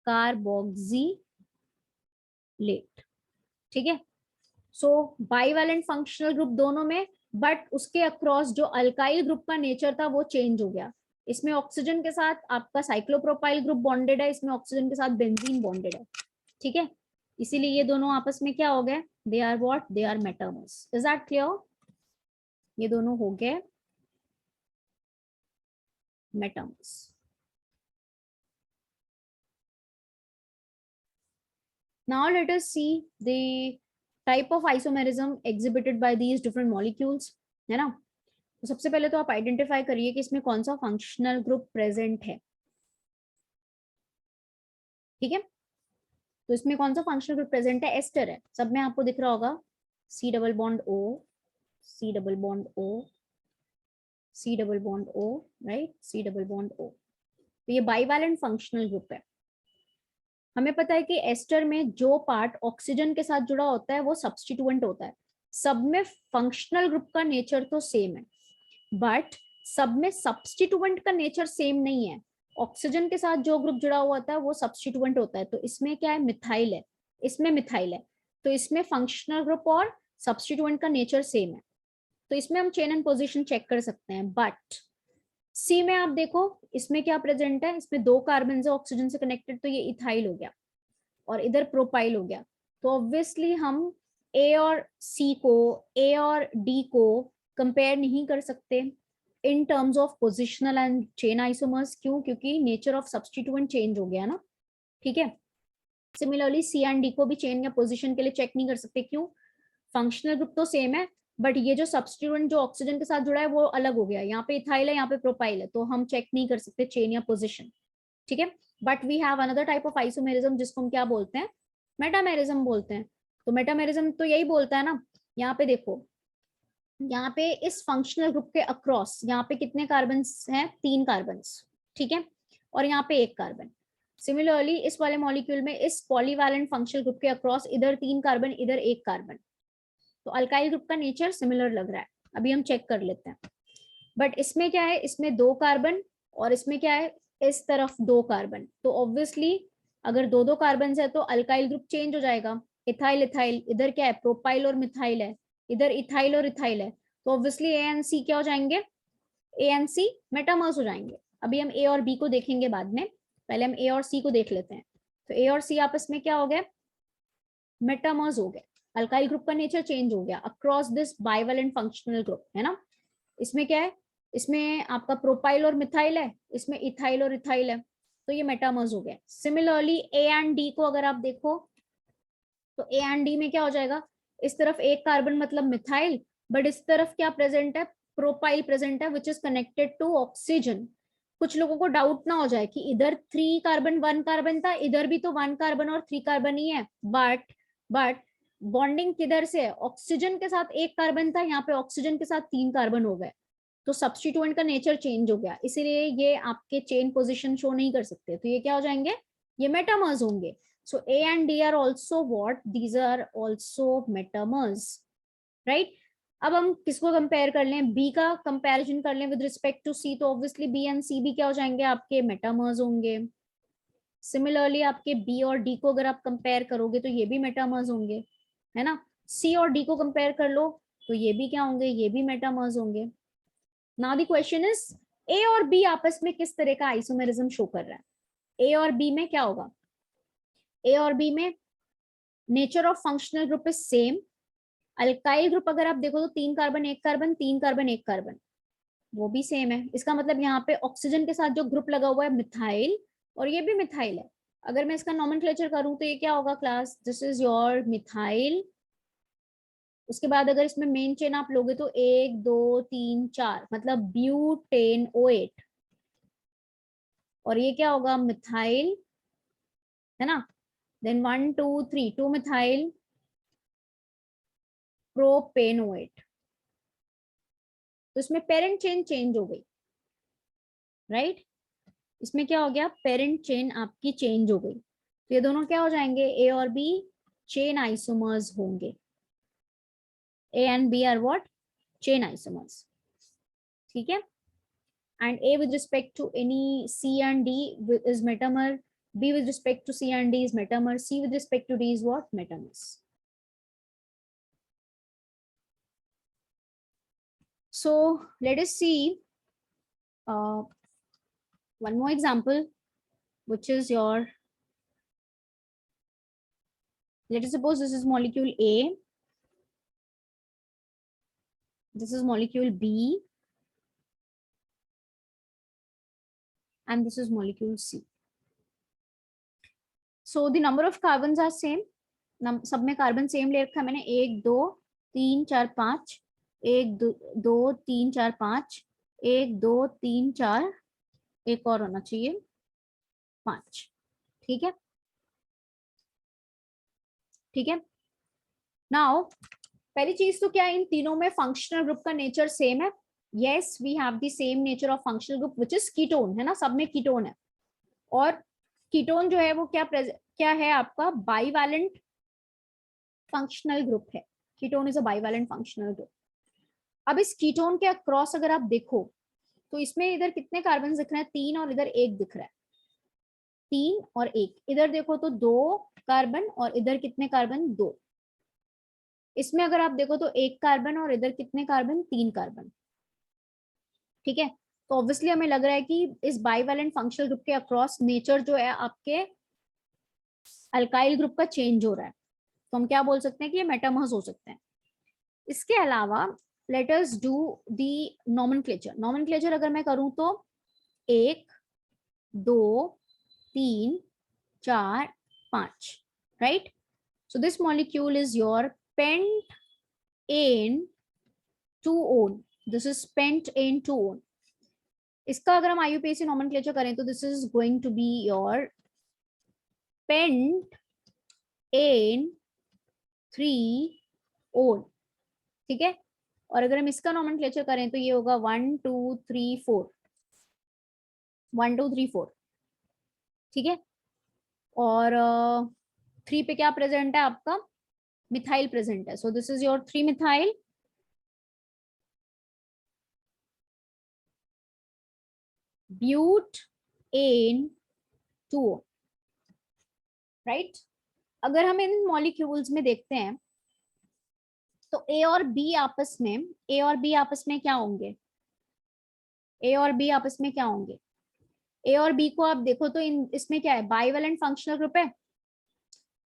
carboxylate. ठीक है. सो बाइवेलेंट फंक्शनल ग्रुप दोनों में, बट उसके अक्रॉस जो अल्काइल ग्रुप का नेचर था वो चेंज हो गया. इसमें ऑक्सीजन के साथ आपका साइक्लोप्रोपाइल ग्रुप बॉन्डेड है, इसमें ऑक्सीजन के साथ बेंजीन बॉन्डेड है. ठीक है. इसीलिए ये दोनों आपस में क्या हो गए, they are what, they are metamers. Is that clear? ये दोनों हो गए metamers. Now let us see the type of isomerism exhibited by these different molecules. है ना. तो सबसे पहले तो आप आइडेंटिफाई करिए कि इसमें कौन सा फंक्शनल ग्रुप प्रेजेंट है. ठीक है. तो इसमें कौन सा फंक्शनल ग्रुप प्रेजेंट है, एस्टर है. सब में आपको दिख रहा होगा C double bond O, C double bond O, C double bond O, right, C double bond O. तो ये बाइवैलेंट फंक्शनल ग्रुप है. हमें पता है कि एस्टर में जो पार्ट ऑक्सीजन के साथ जुड़ा होता है वो सब्स्टिट्यूएंट होता है. सब में फंक्शनल ग्रुप का नेचर तो सेम है, बट सब में सब्स्टिट्यूएंट का नेचर सेम नहीं है. ऑक्सीजन के साथ जो ग्रुप जुड़ा हुआ होता है वो सब्स्टिट्यूएंट होता है. तो इसमें क्या है, मिथाइल है, इसमें मिथाइल है. तो इसमें फंक्शनल ग्रुप और सब्स्टिट्यूएंट का नेचर सेम है. तो इसमें हम चेन एंड पोजीशन चेक कर सकते हैं. बट सी में आप देखो इसमें क्या प्रेजेंट है, इसमें 2 कार्बन है ऑक्सीजन से कनेक्टेड, तो ये इथाइल हो गया और इधर प्रोपाइल हो गया. तो ऑब्वियसली हम ए और सी को, ए और डी को कंपेयर नहीं कर सकते in terms of positional and chain isomers. क्यों? क्योंकि नेचर ऑफ सब्स्टिट्यूएंट चेंज हो गया ना. ठीक है. सिमिलरली सी एंड डी को भी चेन या पोजिशन के लिए चेक नहीं कर सकते. क्यों? फंक्शनल ग्रुप तो सेम है, बट ये जो सब्स्टिट्यूएंट जो ऑक्सीजन के साथ जुड़ा है वो अलग हो गया. यहाँ पे इथाइल है, यहाँ पे प्रोपाइल है, तो हम चेक नहीं कर सकते चेन या पोजिशन. ठीक है. But we have another type of isomerism जिसको हम क्या बोलते हैं, मेटामेरिज्म बोलते हैं. तो मेटामेरिज्म तो यही बोलता है ना. यहाँ पे देखो, यहाँ पे इस फंक्शनल ग्रुप के अक्रॉस यहाँ पे कितने कार्बन हैं, 3 कार्बन. ठीक है. और यहाँ पे 1 कार्बन. सिमिलरली इस वाले मॉलिक्यूल में इस पॉलीवैलेंट फंक्शनल ग्रुप के अक्रॉस इधर 3 कार्बन, इधर 1 कार्बन. तो अल्काइल ग्रुप का नेचर सिमिलर लग रहा है. अभी हम चेक कर लेते हैं. बट इसमें क्या है, इसमें 2 कार्बन और इसमें क्या है, इस तरफ 2 कार्बन. तो ऑब्वियसली अगर 2 कार्बन है तो अल्काइल ग्रुप चेंज हो जाएगा. इथाइल इथाइल, इधर क्या है, प्रोपाइल और मिथाइल है, इधर इथाइल और इथाइल है. तो ऑब्वियसली ए एंड सी क्या हो जाएंगे, ए एंड सी मेटामर्स हो जाएंगे. अभी हम ए और बी को देखेंगे बाद में, पहले हम ए और सी को देख लेते हैं. तो ए और सी आपस में क्या हो गया, मेटामर्स हो गए. अल्काइल ग्रुप का नेचर चेंज हो गया across this bivalent functional group, है ना. इसमें क्या है, इसमें आपका प्रोपाइल और मिथाइल है, इसमें इथाइल और इथाइल है, तो ये मेटामर्स हो गया. सिमिलरली ए एंड डी को अगर आप देखो तो ए एंड डी में क्या हो जाएगा, इस तरफ 1 कार्बन मतलब मिथाइल, बट इस तरफ क्या प्रेजेंट है, प्रोपाइल प्रेजेंट है which is connected to oxygen. कुछ लोगों को डाउट ना हो जाए कि इधर 3 कार्बन 1 कार्बन था, इधर भी तो 1 कार्बन और 3 कार्बन ही है. बट बॉन्डिंग किधर से है, ऑक्सीजन के साथ 1 कार्बन था, यहाँ पे ऑक्सीजन के साथ 3 कार्बन हो गए. तो सब्स्टिट्यूएंट का नेचर चेंज हो गया, इसीलिए ये आपके चेन पोजीशन शो नहीं कर सकते. तो ये क्या हो जाएंगे, ये मेटामर्स होंगे. So A and D are also what, these are also metamers, right. अब हम किसको कंपेयर कर लें, बी का कंपैरिजन कर लें विद रिस्पेक्ट टू सी. तो ऑब्वियसली बी एंड सी भी क्या हो जाएंगे, आपके मेटामर्स होंगे. सिमिलरली आपके बी और डी को अगर आप कंपेयर करोगे तो ये भी मेटामर्स होंगे, है ना. सी और डी को कंपेयर कर लो तो ये भी क्या होंगे, ये भी मेटामर्स होंगे. नाउ द क्वेश्चन इज, ए और बी आपस में किस तरह का आइसोमेरिज्म शो कर रहा है. ए और बी में क्या होगा, ए और बी में nature of functional group is same. Alkyl group अगर आप देखो तो 3 कार्बन 1 कार्बन, 3 कार्बन 1 कार्बन, वो भी सेम है. इसका मतलब यहाँ पे ऑक्सीजन के साथ जो ग्रुप लगा हुआ है मिथाइल, और ये भी मिथाइल है. अगर मैं इसका नॉमेनक्लेचर करूं तो ये क्या होगा class, this is your methyl. उसके बाद अगर इसमें मेन चेन आप लोगे तो 1 2 3 4 मतलब ब्यूटेन O8, और ये क्या होगा, मिथाइल, है ना. Then 1 2 3 2 methyl propanoate. तो इसमें पेरेंट चेन चेंज हो गई, राइट. इसमें क्या हो गया, पेरेंट चेन आपकी चेंज हो गई, तो ये दोनों क्या हो जाएंगे, ए और बी चेन आइसोमर्स होंगे। A and B are what, chain isomers, ठीक है। And A with respect to any C and D is metamer, B with respect to C and D is metamer, C with respect to D is what, metamers. So let us see one more example, which is your, let us suppose this is molecule A, this is molecule B, and this is molecule C. So the number of carbons are same, सब में carbon same ले रखा है मैंने, 1 2 3 4 5, 1 2 3 4 5, 1 2 3 4, एक और होना चाहिए 5, ठीक है, ठीक है। नाउ पहली चीज तो क्या है, इन तीनों में फंक्शनल ग्रुप का नेचर सेम है, yes we have the same nature of functional group which is ketone, है ना, सब में कीटोन है। और कीटोन जो है वो क्या है आपका, बाइवैलेंट फंक्शनल ग्रुप है, ketone is a bivalent functional group. अब इस कीटोन के अक्रॉस अगर आप देखो तो इसमें इधर कितने कार्बन दिख रहे हैं, 3 और इधर 1 दिख रहा है, 3 और 1, इधर देखो तो 2 कार्बन और इधर कितने कार्बन, 2। इसमें अगर आप देखो तो 1 कार्बन और इधर कितने कार्बन, 3 कार्बन, ठीक है। तो ऑब्वियसली हमें लग रहा है कि इस बाइवैलेंट फंक्शनल ग्रुप के अक्रॉस नेचर जो है आपके अल्काइल ग्रुप का चेंज हो रहा है, तो हम क्या बोल सकते हैं कि ये मेटामर्स हो सकते हैं। इसके अलावा let us do the nomenclature, nomenclature अगर मैं करूं तो 1 2 3 4 5, right. So this molecule is your pentane 2-one, this is pentane 2-one। इसका अगर हम आईयूपीएसी नॉमेनक्लेचर करें तो this is going to be your pentane 3-one, ठीक है। और अगर हम इसका नॉमेनक्लेचर करें तो ये होगा 1 2 3 4, 1 2 3 4, ठीक है। और 3 पे क्या प्रेजेंट है आपका, मिथाइल प्रेजेंट है, सो this is your 3 methyl butane 2-one, right. अगर हम इन मॉलिक्यूल्स में देखते हैं तो ए और बी आपस में, ए और बी आपस में क्या होंगे, ए और बी आपस में क्या होंगे, ए और बी को आप देखो तो इसमें क्या है, बाइवैलेंट फंक्शनल ग्रुप है,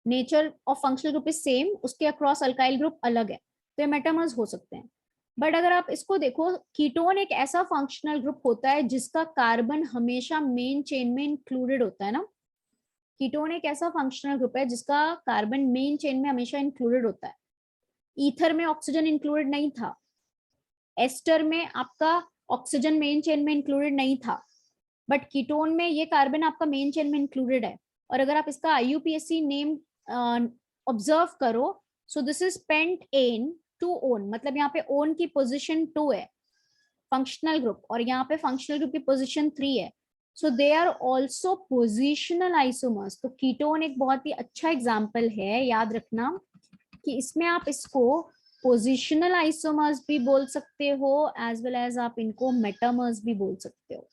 nature of functional group is same, उसके अक्रॉस अल्काइल ग्रुप अलग है, तो ये मेटामर्स हो सकते हैं। बट अगर आप इसको देखो, कीटोन एक ऐसा फंक्शनल ग्रुप होता है जिसका कार्बन हमेशा मेन चेन में इंक्लूडेड होता है ना, कीटोन एक ऐसा फंक्शनल ग्रुप है जिसका कार्बन मेन चेन में हमेशा इंक्लूडेड होता है। ईथर में ऑक्सीजन इंक्लूडेड नहीं था, एस्टर में आपका ऑक्सीजन मेन चेन में इंक्लूडेड नहीं था, बट कीटोन में ये कार्बन आपका मेन चेन में इंक्लूडेड है। और अगर आप इसका आईयूपीएसी नेम ऑब्जर्व करो, सो दिस इज pentane 2-one, मतलब यहाँ पे ओन की पोजिशन 2 है फंक्शनल ग्रुप, और यहाँ पे फंक्शनल ग्रुप की पोजिशन 3 है, so they are also positional isomers. तो कीटोन एक बहुत ही अच्छा एग्जाम्पल है, याद रखना कि इसमें आप इसको पोजिशनल आइसोमर्स भी बोल सकते हो एज वेल एज आप इनको मेटामर्स भी बोल सकते हो।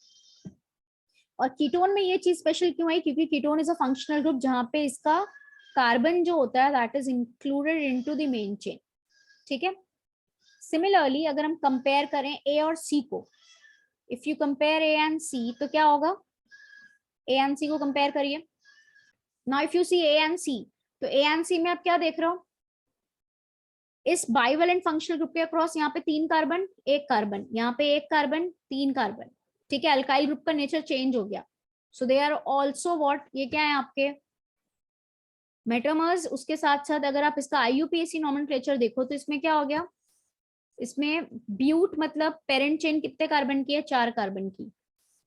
और कीटोन में ये चीज स्पेशल क्यों है, क्योंकि ketone is a functional group जहां पे इसका कार्बन जो होता है that is included into the main chain, ठीक है। सिमिलरली अगर हम कंपेयर करें ए और सी को, if you compare A and C तो क्या होगा, ए एंड सी को कंपेयर करिए। Now if you see A and C, तो ए एंड सी में आप क्या देख रहे हो, इस बाइवैलेंट फंक्शनल ग्रुप के अक्रॉस यहाँ पे 3 कार्बन 1 कार्बन, यहाँ पे 1 कार्बन 3 कार्बन, ठीक है। अल्काइल ग्रुप का नेचर चेंज हो गया, सो दे आर ऑल्सो व्हाट, ये क्या है आपके मेटामर्स। उसके साथ साथ अगर आप इसका आईयूपीएसी नॉमेनक्लेचर देखो तो इसमें क्या हो गया, इसमें ब्यूट मतलब पेरेंट चेन कितने कार्बन की है, 4 कार्बन की,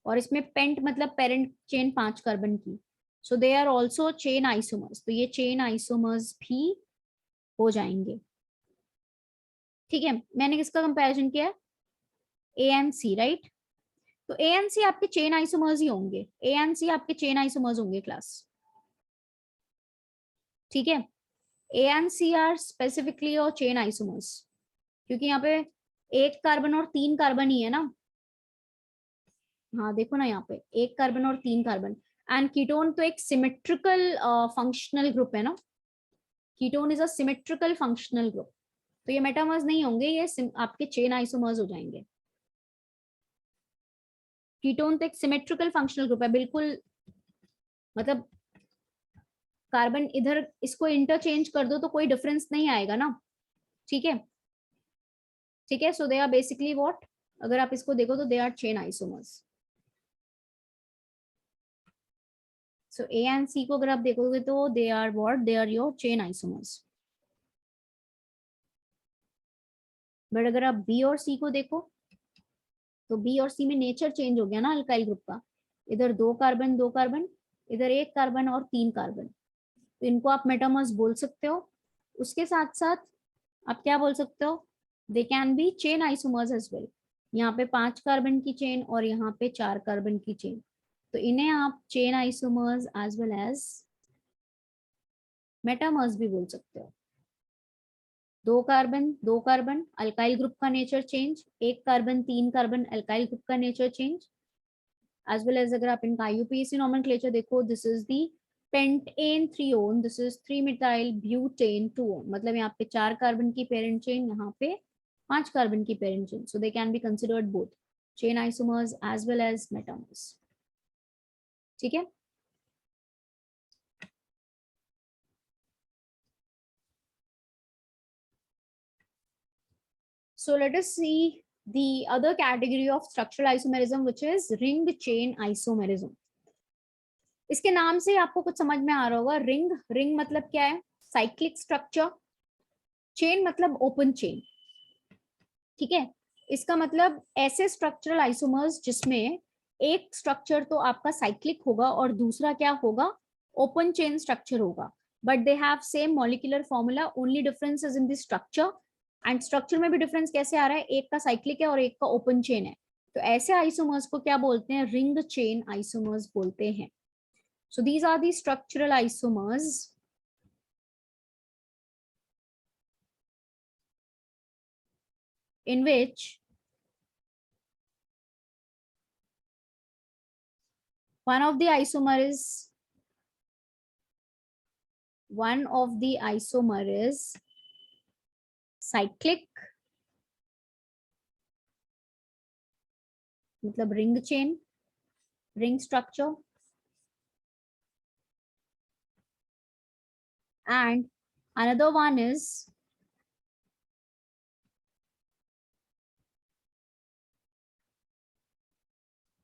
और इसमें पेंट मतलब पेरेंट चेन 5 कार्बन की, so they are also chain isomers, तो ये चेन आइसोमर्स भी हो जाएंगे, ठीक है। मैंने किसका कंपैरिजन किया, ए एंड सी, राइट। तो ए एन सी आपके चेन आइसोमर्स ही होंगे, ए एन सी आपके चेन आइसोमर्स होंगे क्लास, ठीक है। A N C R specifically और चेन आइसोमर्स, क्योंकि यहाँ पे एक कार्बन और तीन कार्बन ही है ना, हाँ देखो ना यहाँ पे एक कार्बन और तीन कार्बन। एंड कीटोन तो एक सिमेट्रिकल फंक्शनल ग्रुप है ना, ketone is a symmetrical functional group, तो ये मेटामर्स नहीं होंगे, ये आपके चेन आइसोमर्स हो जाएंगे। कीटोन तो एक सिमेट्रिकल फंक्शनल ग्रुप है बिल्कुल, मतलब कार्बन इधर इसको इंटरचेंज कर दो तो कोई डिफरेंस नहीं आएगा ना, ठीक है, ठीक है। So they are basically what, अगर आप इसको देखो तो they are chain isomers. So A and C को अगर आप देखोगे तो they are what, they are your chain isomers. But अगर आप बी और सी को देखो तो बी और सी में नेचर चेंज हो गया ना अल्काइल ग्रुप का, इधर दो कार्बन, इधर एक कार्बन और तीन कार्बन, तो इनको आप मेटामर्स बोल सकते हो। उसके साथ साथ आप क्या बोल सकते हो, they can be chain isomers as well. यहाँ पे 5 कार्बन की चेन और यहाँ पे 4 कार्बन की चेन, तो इन्हें आप chain isomers as well as metamers भी बोल सकते हो। दो कार्बन अल्काइल ग्रुप का नेचर चेंज, एक कार्बन तीन कार्बन अल्काइल ग्रुप का nature change, as well as अगर आप इनका आईयूपीएसी नोमेनक्लेचर देखो, this is the pentane three one, this is 3 methyl butane 2 मतलब यहाँ पे 4 कार्बन की पेरेंट चेन, यहाँ पे 5 कार्बन की parent chain, so they can be considered both chain isomers as well as metamers, ठीक है। So let us see the other category of structural isomerism, which is ring chain isomerism. इसके नाम से आपको कुछ समझ में आ रहा होगा, रिंग, रिंग मतलब क्या है, साइक्लिक स्ट्रक्चर, चेन मतलब ओपन चेन, ठीक है। इसका मतलब ऐसे स्ट्रक्चरल आइसोमर्स जिसमें एक स्ट्रक्चर तो आपका साइक्लिक होगा और दूसरा क्या होगा, ओपन चेन स्ट्रक्चर होगा, but they have same molecular formula, only difference is in the structure. And structure में भी डिफरेंस कैसे आ रहा है, एक का साइक्लिक है और एक का ओपन चेन है, तो ऐसे आइसोमर्स को क्या बोलते हैं, रिंग चेन आइसोमर्स बोलते हैं। So these are the structural isomers in which one of the isomer is cyclic, मतलब ring chain, ring structure, and another one is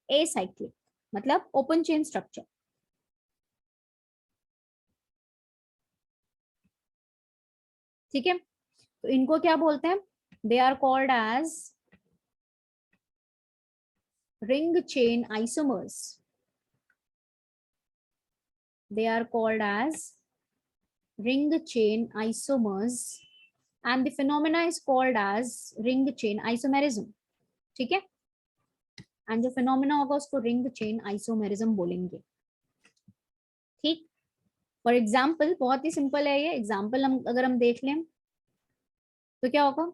acyclic, मतलब ओपन चेन स्ट्रक्चर, ठीक है। तो इनको क्या बोलते हैं, they are called as ring chain isomers, they are called as ring chain isomers and the phenomena is called as ring chain isomerism, ठीक है। एंड जो फिनोमिना होगा उसको रिंग चेन आइसोमेरिज्म बोलेंगे, ठीक। फॉर एग्जाम्पल, बहुत ही सिंपल है ये एग्जाम्पल, हम अगर हम देख लें तो क्या होगा,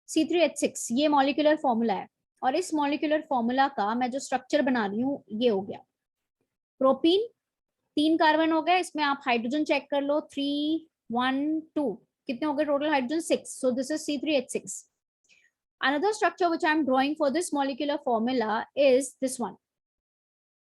C3H6 ये मॉलिक्यूलर फॉर्मूला है, और इस मॉलिक्यूलर फॉर्मूला का मैं जो स्ट्रक्चर बना रही हूँ ये हो गया, प्रोपीन 3 कार्बन हो गए, इसमें आप हाइड्रोजन चेक कर लो, 3 1 2 कितने हो गए total hydrogen, 6, so this is C3H6। Another structure which I am drawing for this molecular formula is this one.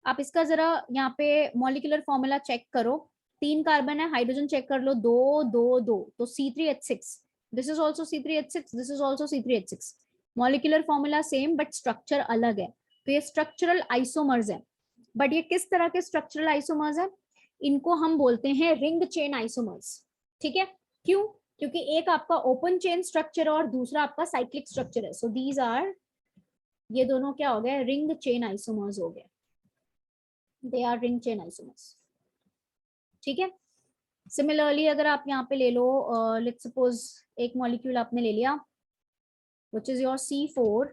आप इसका जरा यहाँ पे मॉलिक्यूलर फॉर्मूला चेक करो, 3 कार्बन है, हाइड्रोजन चेक कर लो, 2 2 2, तो C3H6, this is also C3H6, this is also C3H6, molecular formula same but structure अलग है, तो ये स्ट्रक्चरल आइसोमर्स है। बट ये किस तरह के स्ट्रक्चरल आइसोमर्स है, इनको हम बोलते हैं रिंग चेन आइसोमर्स, ठीक है। क्यों, क्योंकि एक आपका ओपन चेन स्ट्रक्चर और दूसरा आपका साइक्लिक स्ट्रक्चर है, सो दीज आर, ये दोनों क्या हो गए, रिंग चेन आइसोमर्स हो गए, they R ring chain isomers, ठीक है। सिमिलरली अगर आप यहाँ पे ले लो, लेट्स सपोज एक मॉलिक्यूल आपने ले लिया which is your C4,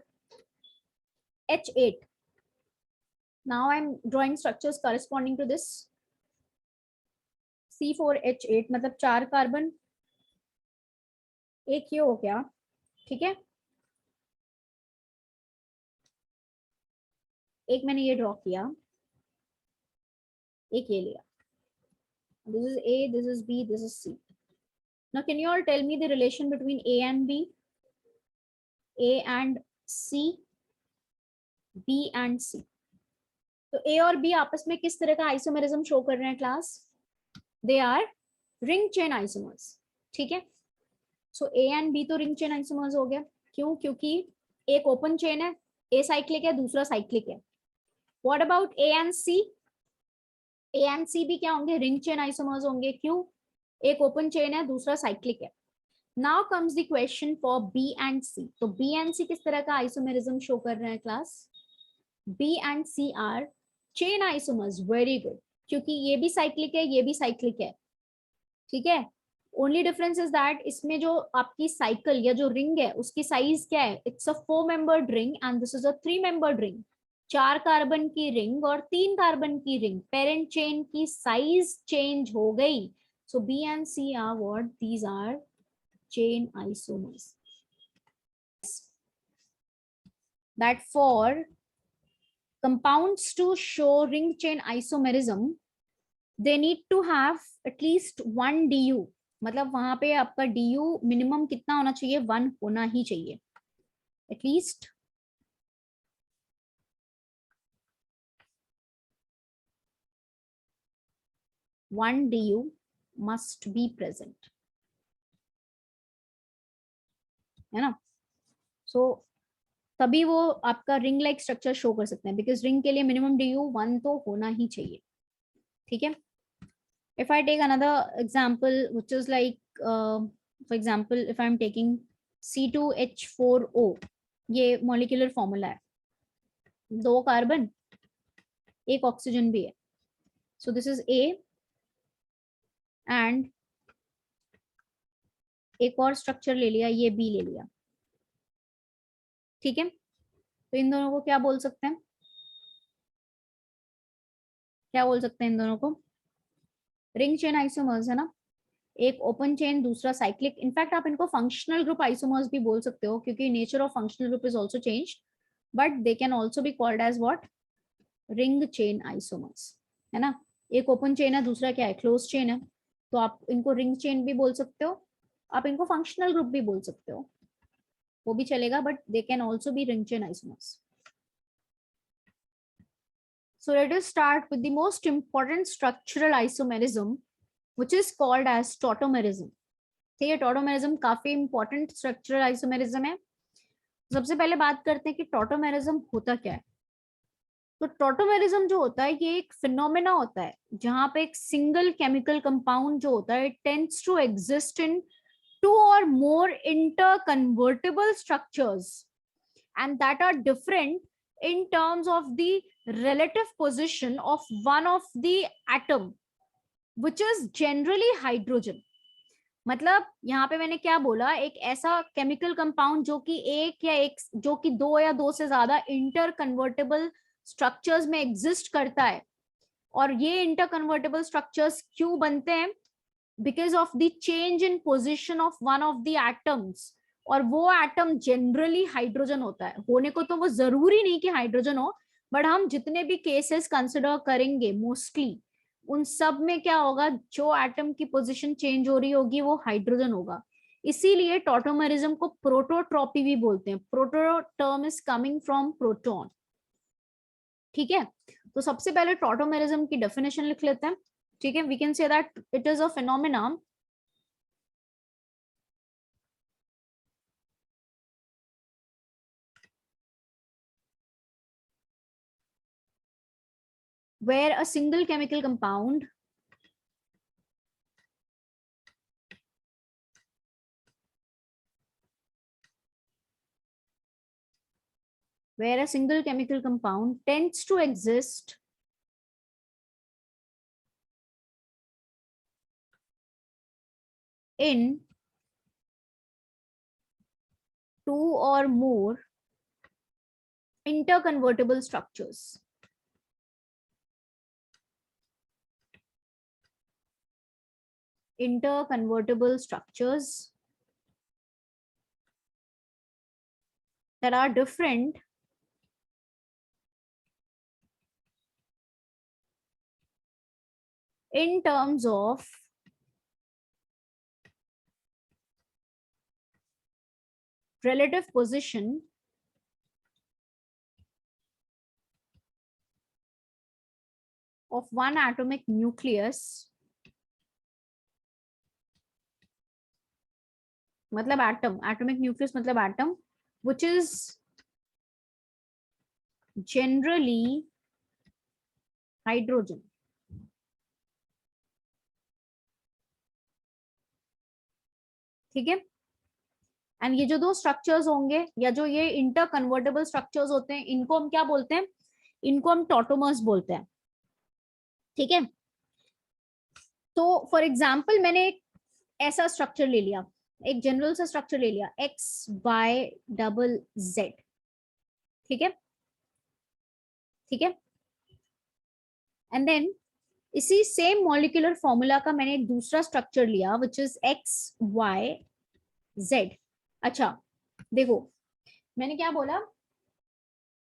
H8. Now I'm drawing structures corresponding to this. C4H8 मतलब 4 कार्बन, एक ये हो गया, ठीक है। एक मैंने ये ड्रॉ किया, एक ये लिया. This is A, this is B, this is C. Now can you all tell me the relation between A and B, A and C, B and C? तो A और B आपस में किस तरह का आइसोमेरिज्म शो कर रहे हैं class? They are ring chain isomers. ठीक है. So A and B तो ring chain isomers हो गया. क्यों? क्योंकि एक ओपन चेन है, A साइक्लिक है, दूसरा साइक्लिक है. What about A and C? A and C भी क्या होंगे? रिंग चेन आइसोमर्स होंगे. क्यों? एक ओपन चेन है, दूसरा साइक्लिक है. Now comes the question for B and C. तो B and C किस तरह का आइसोमेरिज्म शो कर रहे हैं class? B and C are chain isomers. Very good. क्योंकि ये भी साइक्लिक है, ये भी साइक्लिक है. ठीक है. ओनली डिफरेंस इज दैट इसमें जो आपकी साइकिल या जो रिंग है उसकी साइज क्या है? It's a 4 membered ring and this is a 3 membered ring. 4 carbon की रिंग और 3 कार्बन की रिंग. पेरेंट चेन की साइज चेंज हो गई. So B and C are what? These are chain isomers. That for compounds to show ring chain isomerism, they need to have at least 1 DU. मतलब वहां पे आपका DU minimum कितना होना चाहिए? 1 होना ही चाहिए. At least one DU must be present, है ना. सो तभी वो आपका रिंग लाइक स्ट्रक्चर शो कर सकते हैं, बिकॉज रिंग के लिए मिनिमम DU 1 तो होना ही चाहिए. ठीक है. If I take another example, which is like, for example, if I'm taking C2H4O, ये molecular formula है. 2 कार्बन, एक ऑक्सीजन भी है. So this is A and एक और स्ट्रक्चर ले लिया, ये B ले लिया. ठीक है. तो इन दोनों को क्या बोल सकते हैं? क्या बोल सकते हैं इन दोनों को? रिंग चेन आइसोमर्स है ना. एक ओपन चेन, दूसरा साइक्लिक. इनफैक्ट आप इनको फंक्शनल ग्रुप आइसोमर्स भी बोल सकते हो, क्योंकि nature of functional group is also changed, but they can also be called as what? Ring chain isomers, है ना. एक ओपन चेन है, दूसरा क्या है? क्लोज चेन है. तो आप इनको रिंग चेन भी बोल सकते हो, आप इनको फंक्शनल ग्रुप भी बोल सकते हो, वो भी चलेगा, but they can also B ring chain isomers. So let us start with the most important structural isomerism, which is called as tautomerism. ठीक है. टॉटोमेरिज्म काफी इंपॉर्टेंट स्ट्रक्चरल आइसोमेरिज्म है. सबसे पहले बात करते हैं कि टॉटोमेरिज्म होता क्या है. तो टॉटोमेरिज्म जो होता है ये एक फिनोमेना होता है जहां पे एक सिंगल केमिकल कंपाउंड जो होता है tends to exist in 2 or more interconvertible structures, and that are different in terms of the relative position of one of the atom, which is generally hydrogen. मतलब यहाँ पे मैंने क्या बोला? एक ऐसा केमिकल कंपाउंड जो कि एक या एक जो कि 2 या 2 से ज्यादा इंटर कन्वर्टेबल स्ट्रक्चर्स में एग्जिस्ट करता है. और ये इंटर कन्वर्टेबल स्ट्रक्चर्स क्यों बनते हैं? Because of the change in position of one of the atoms. और वो एटम जनरली हाइड्रोजन होता है. होने को तो वो जरूरी नहीं कि हाइड्रोजन हो, बट हम जितने भी केसेस कंसिडर करेंगे मोस्टली उन सब में क्या होगा? जो एटम की पोजीशन चेंज हो रही होगी वो हाइड्रोजन होगा. इसीलिए टॉटोमेरिज्म को प्रोटोट्रॉपी भी बोलते हैं. Proto term is coming from proton. ठीक है. तो सबसे पहले टॉटोमेरिज्म की डेफिनेशन लिख लेते हैं. ठीक है. We can say that it is a phenomena where a single chemical compound tends to exist in 2 or more interconvertible structures. Interconvertible structures that are different in terms of relative position of one atomic nucleus, मतलब atom, atomic nucleus मतलब atom, which is generally hydrogen. ठीक है, and ये जो दो structures होंगे या जो ये इंटर कन्वर्टेबल स्ट्रक्चर्स होते हैं, इनको हम क्या बोलते हैं? इनको हम टॉटोमर्स बोलते हैं. ठीक है, तो फॉर एग्जाम्पल मैंने एक ऐसा स्ट्रक्चर ले लिया, एक जनरल सा स्ट्रक्चर ले लिया, एक्स वाई डबल जेड. ठीक है, ठीक है, एंड देन इसी सेम मॉलिक्यूलर फॉर्मूला का मैंने एक दूसरा स्ट्रक्चर लिया which is X Y Z. अच्छा देखो, मैंने क्या बोला,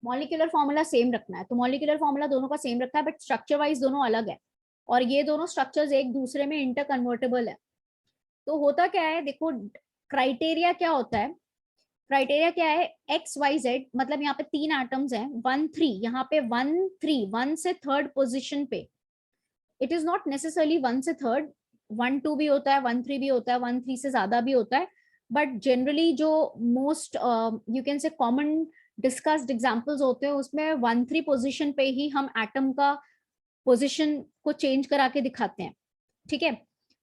मॉलिक्यूलर फॉर्मूला सेम रखना है, तो मॉलिक्यूलर फॉर्मूला दोनों का सेम रखा है, बट स्ट्रक्चर वाइज दोनों अलग है, और ये दोनों स्ट्रक्चर्स एक दूसरे में इंटर कन्वर्टेबल है. तो होता क्या है, देखो क्राइटेरिया क्या होता है, क्राइटेरिया क्या है, एक्स वाई जेड, मतलब यहाँ पे 3 एटम्स हैं, 1 3, यहाँ पे 1 3, 1 से 3rd पोजिशन पे. इट इज नॉट नेसेसरली 1 से 3rd, 1 2 भी होता है, 1 3 भी होता है, 1 3 से ज्यादा भी होता है, बट जनरली जो most you can say common discussed examples होते हैं उसमें 1 3 पोजीशन पे ही हम एटम का पोजीशन को चेंज करा के दिखाते हैं. ठीक है,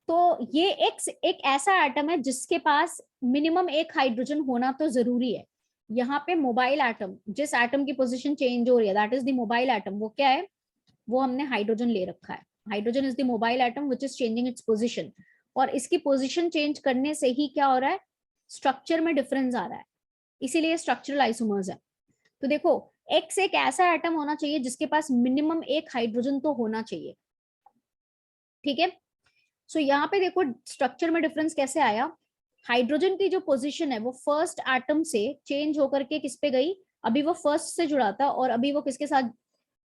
तो ये एक ऐसा एटम है जिसके पास मिनिमम एक हाइड्रोजन होना तो जरूरी है. यहाँ पे मोबाइल एटम, जिस एटम की पोजीशन चेंज हो रही है, that is the mobile atom. वो क्या है, वो हमने हाइड्रोजन ले रखा है. Hydrogen is the mobile atom which is changing its position, और इसकी पोजीशन चेंज करने से ही क्या हो रहा है, स्ट्रक्चर में डिफरेंस आ रहा है, इसीलिए स्ट्रक्चरल आइसोमर्स है. तो देखो एक्स एक ऐसा एटम होना चाहिए जिसके पास मिनिमम एक हाइड्रोजन तो होना चाहिए. ठीक है, सो यहाँ पे देखो स्ट्रक्चर में डिफरेंस कैसे आया, हाइड्रोजन की जो पोजीशन है वो फर्स्ट एटम से चेंज होकर के किस पे गई, अभी वो फर्स्ट से जुड़ा था और अभी वो किसके साथ,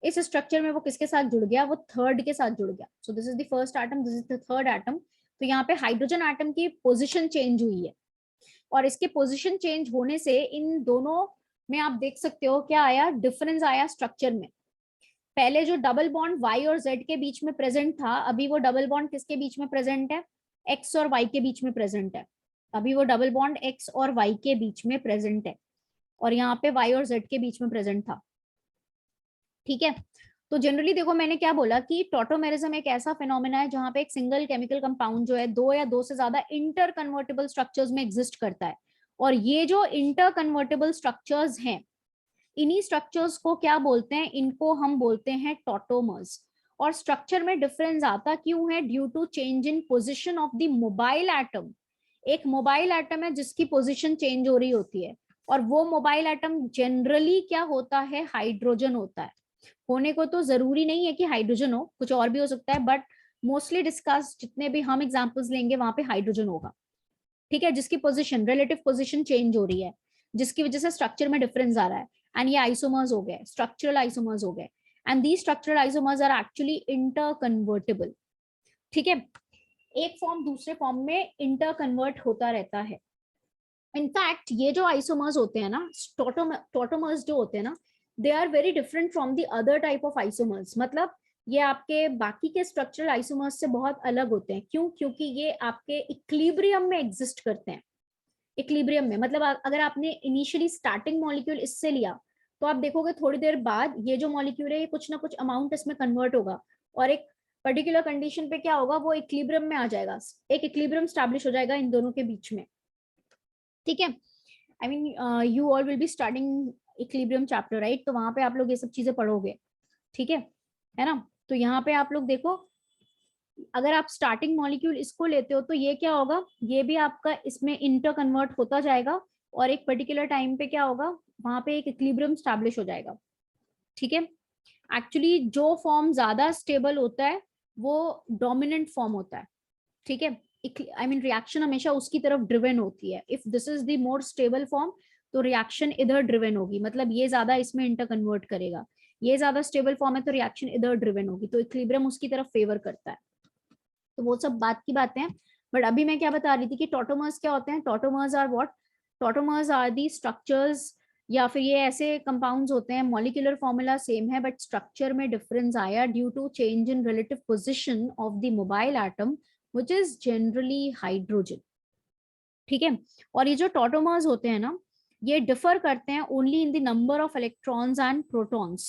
इस स्ट्रक्चर में वो किसके साथ जुड़ गया, वो 3rd के साथ जुड़ गया. सो this is the first atom, this is the 3rd atom. तो यहाँ पे हाइड्रोजन एटम की पोजीशन चेंज हुई है, और इसके पोजीशन चेंज होने से इन दोनों में आप देख सकते हो क्या आया, डिफरेंस आया स्ट्रक्चर में. पहले जो डबल बॉन्ड y और z के बीच में प्रेजेंट था, अभी वो डबल बॉन्ड किसके बीच में प्रेजेंट है, x और y के बीच में प्रेजेंट है. अभी वो डबल बॉन्ड x और y के बीच में प्रेजेंट है, और यहाँ पे y और z के बीच में प्रेजेंट था. ठीक है, तो जनरली देखो मैंने क्या बोला कि टॉटोमेरिज्म एक ऐसा फिनोमेना है जहां पे एक सिंगल केमिकल कंपाउंड जो है 2 या 2 से ज्यादा इंटर कन्वर्टेबल स्ट्रक्चर्स में एग्जिस्ट करता है. और ये जो इंटर कन्वर्टेबल स्ट्रक्चर्स हैं, इन्हीं स्ट्रक्चर्स को क्या बोलते हैं, इनको हम बोलते हैं टॉटोमर्स. और स्ट्रक्चर में डिफरेंस आता क्यों है, due to change in position of the mobile atom. एक मोबाइल एटम है जिसकी पोजिशन चेंज हो रही होती है, और वो मोबाइल एटम जनरली क्या होता है, हाइड्रोजन होता है. होने को तो जरूरी नहीं है कि हाइड्रोजन हो, कुछ और भी हो सकता है, बट मोस्टली डिस्कस जितने भी हम एग्जांपल्स लेंगे वहां पे हाइड्रोजन होगा. ठीक है, जिसकी पोजीशन, रिलेटिव पोजीशन चेंज हो रही है, जिसकी वजह से स्ट्रक्चर में डिफरेंस आ रहा है, एंड ये आइसोमर्स हो गए, स्ट्रक्चरल आइसोमर्स हो गए, and these structural isomers are actually interconvertible. ठीक है, एक फॉर्म दूसरे फॉर्म में इंटर कन्वर्ट होता रहता है. इनफैक्ट ये जो आइसोमर्स होते हैं ना, टॉटोमर्स जो होते हैं ना, they are very different from the other type of isomers. मतलब ये आपके बाकी के स्ट्रक्चरल आइसोमर्स से बहुत अलग होते हैं. क्यों, क्योंकि ये आपके इक्विलिब्रियम में एग्जिस्ट करते हैं. इक्विलिब्रियम में मतलब अगर आपने इनिशियली स्टार्टिंग मॉलिक्यूल इससे लिया, तो आप देखोगे थोड़ी देर बाद ये जो मॉलिक्यूल है ये कुछ ना कुछ अमाउंट इसमें कन्वर्ट होगा, और एक पर्टिकुलर कंडीशन पे क्या होगा, वो इक्विलिब्रियम में आ जाएगा, एक इक्विलिब्रियम स्टैब्लिश हो जाएगा इन दोनों के बीच में. ठीक है, I mean you all will be starting equilibrium chapter right, तो वहां पे आप लोग ये सब चीजें पढ़ोगे. ठीक है ना. तो यहाँ पे आप लोग देखो, अगर आप स्टार्टिंग मॉलिक्यूल इसको लेते हो तो ये क्या होगा, ये भी आपका इसमें इंटर कन्वर्ट होता जाएगा, और एक पर्टिकुलर टाइम पे क्या होगा, वहां पे एक इक्विलिब्रियम स्टैब्लिश हो जाएगा, ठीक है। एक्चुअली जो फॉर्म ज्यादा स्टेबल होता है वो डोमिनेंट फॉर्म होता है, ठीक है। आई मीन रिएक्शन हमेशा उसकी तरफ ड्रिवन होती है। If this is the more stable form तो रिएक्शन इधर ड्रिवन होगी, मतलब ये ज्यादा इसमें इंटर कन्वर्ट करेगा। ये ज्यादा स्टेबल फॉर्म है तो रिएक्शन इधर ड्रिवन होगी, तो इक्विलिब्रियम उसकी तरफ फेवर करता है। तो वो सब बात की बातें हैं। बट अभी मैं क्या बता रही थी कि टॉटोमर्स क्या होते हैं। Tautomers are what? Tautomers are the structures, या फिर ये ऐसे कंपाउंड्स होते हैं, मॉलिक्यूलर फॉर्मूला सेम है बट स्ट्रक्चर में डिफरेंस आया due to change in relative position of the mobile atom which is generally hydrogen, ठीक है। और ये जो टॉटोमर्स होते हैं ना, ये डिफर करते हैं only in the number of electrons and protons.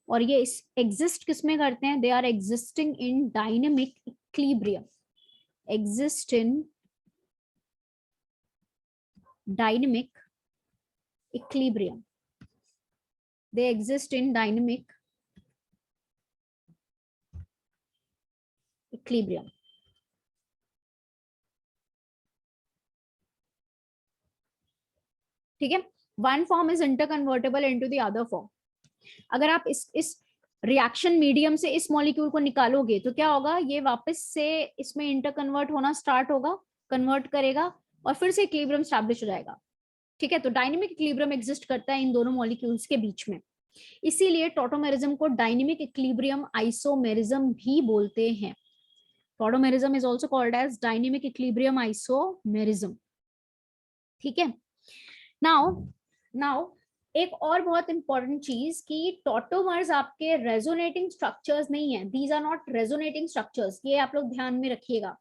और ये एग्जिस्ट किस में करते हैं? They are existing in dynamic equilibrium, exist in dynamic equilibrium. They exist in dynamic equilibrium. ठीक है। One form is interconvertible into the other form. अगर आप इस रिएक्शन मीडियम से इस मॉलिक्यूल को निकालोगे तो क्या होगा? ये वापस से इसमें इंटरकन्वर्ट होना स्टार्ट होगा, कन्वर्ट करेगा और फिर से इक्विलिब्रियम स्टैब्लिश हो जाएगा, ठीक है। तो डायनेमिक इक्विलिब्रियम एग्जिस्ट करता है इन दोनों मॉलिक्यूल्स के बीच में। इसीलिए टॉटोमेरिज्म को डायनेमिक इक्विलिब्रियम आइसोमेरिज्म भी बोलते हैं। Tautomerism is also called as dynamic equilibrium isomerism, ठीक है। नाउ एक और बहुत इंपॉर्टेंट चीज कि टॉटोमर्स आपके रेजोनेटिंग स्ट्रक्चर्स नहीं है। These are not resonating structures, ये आप लोग ध्यान में रखिएगा।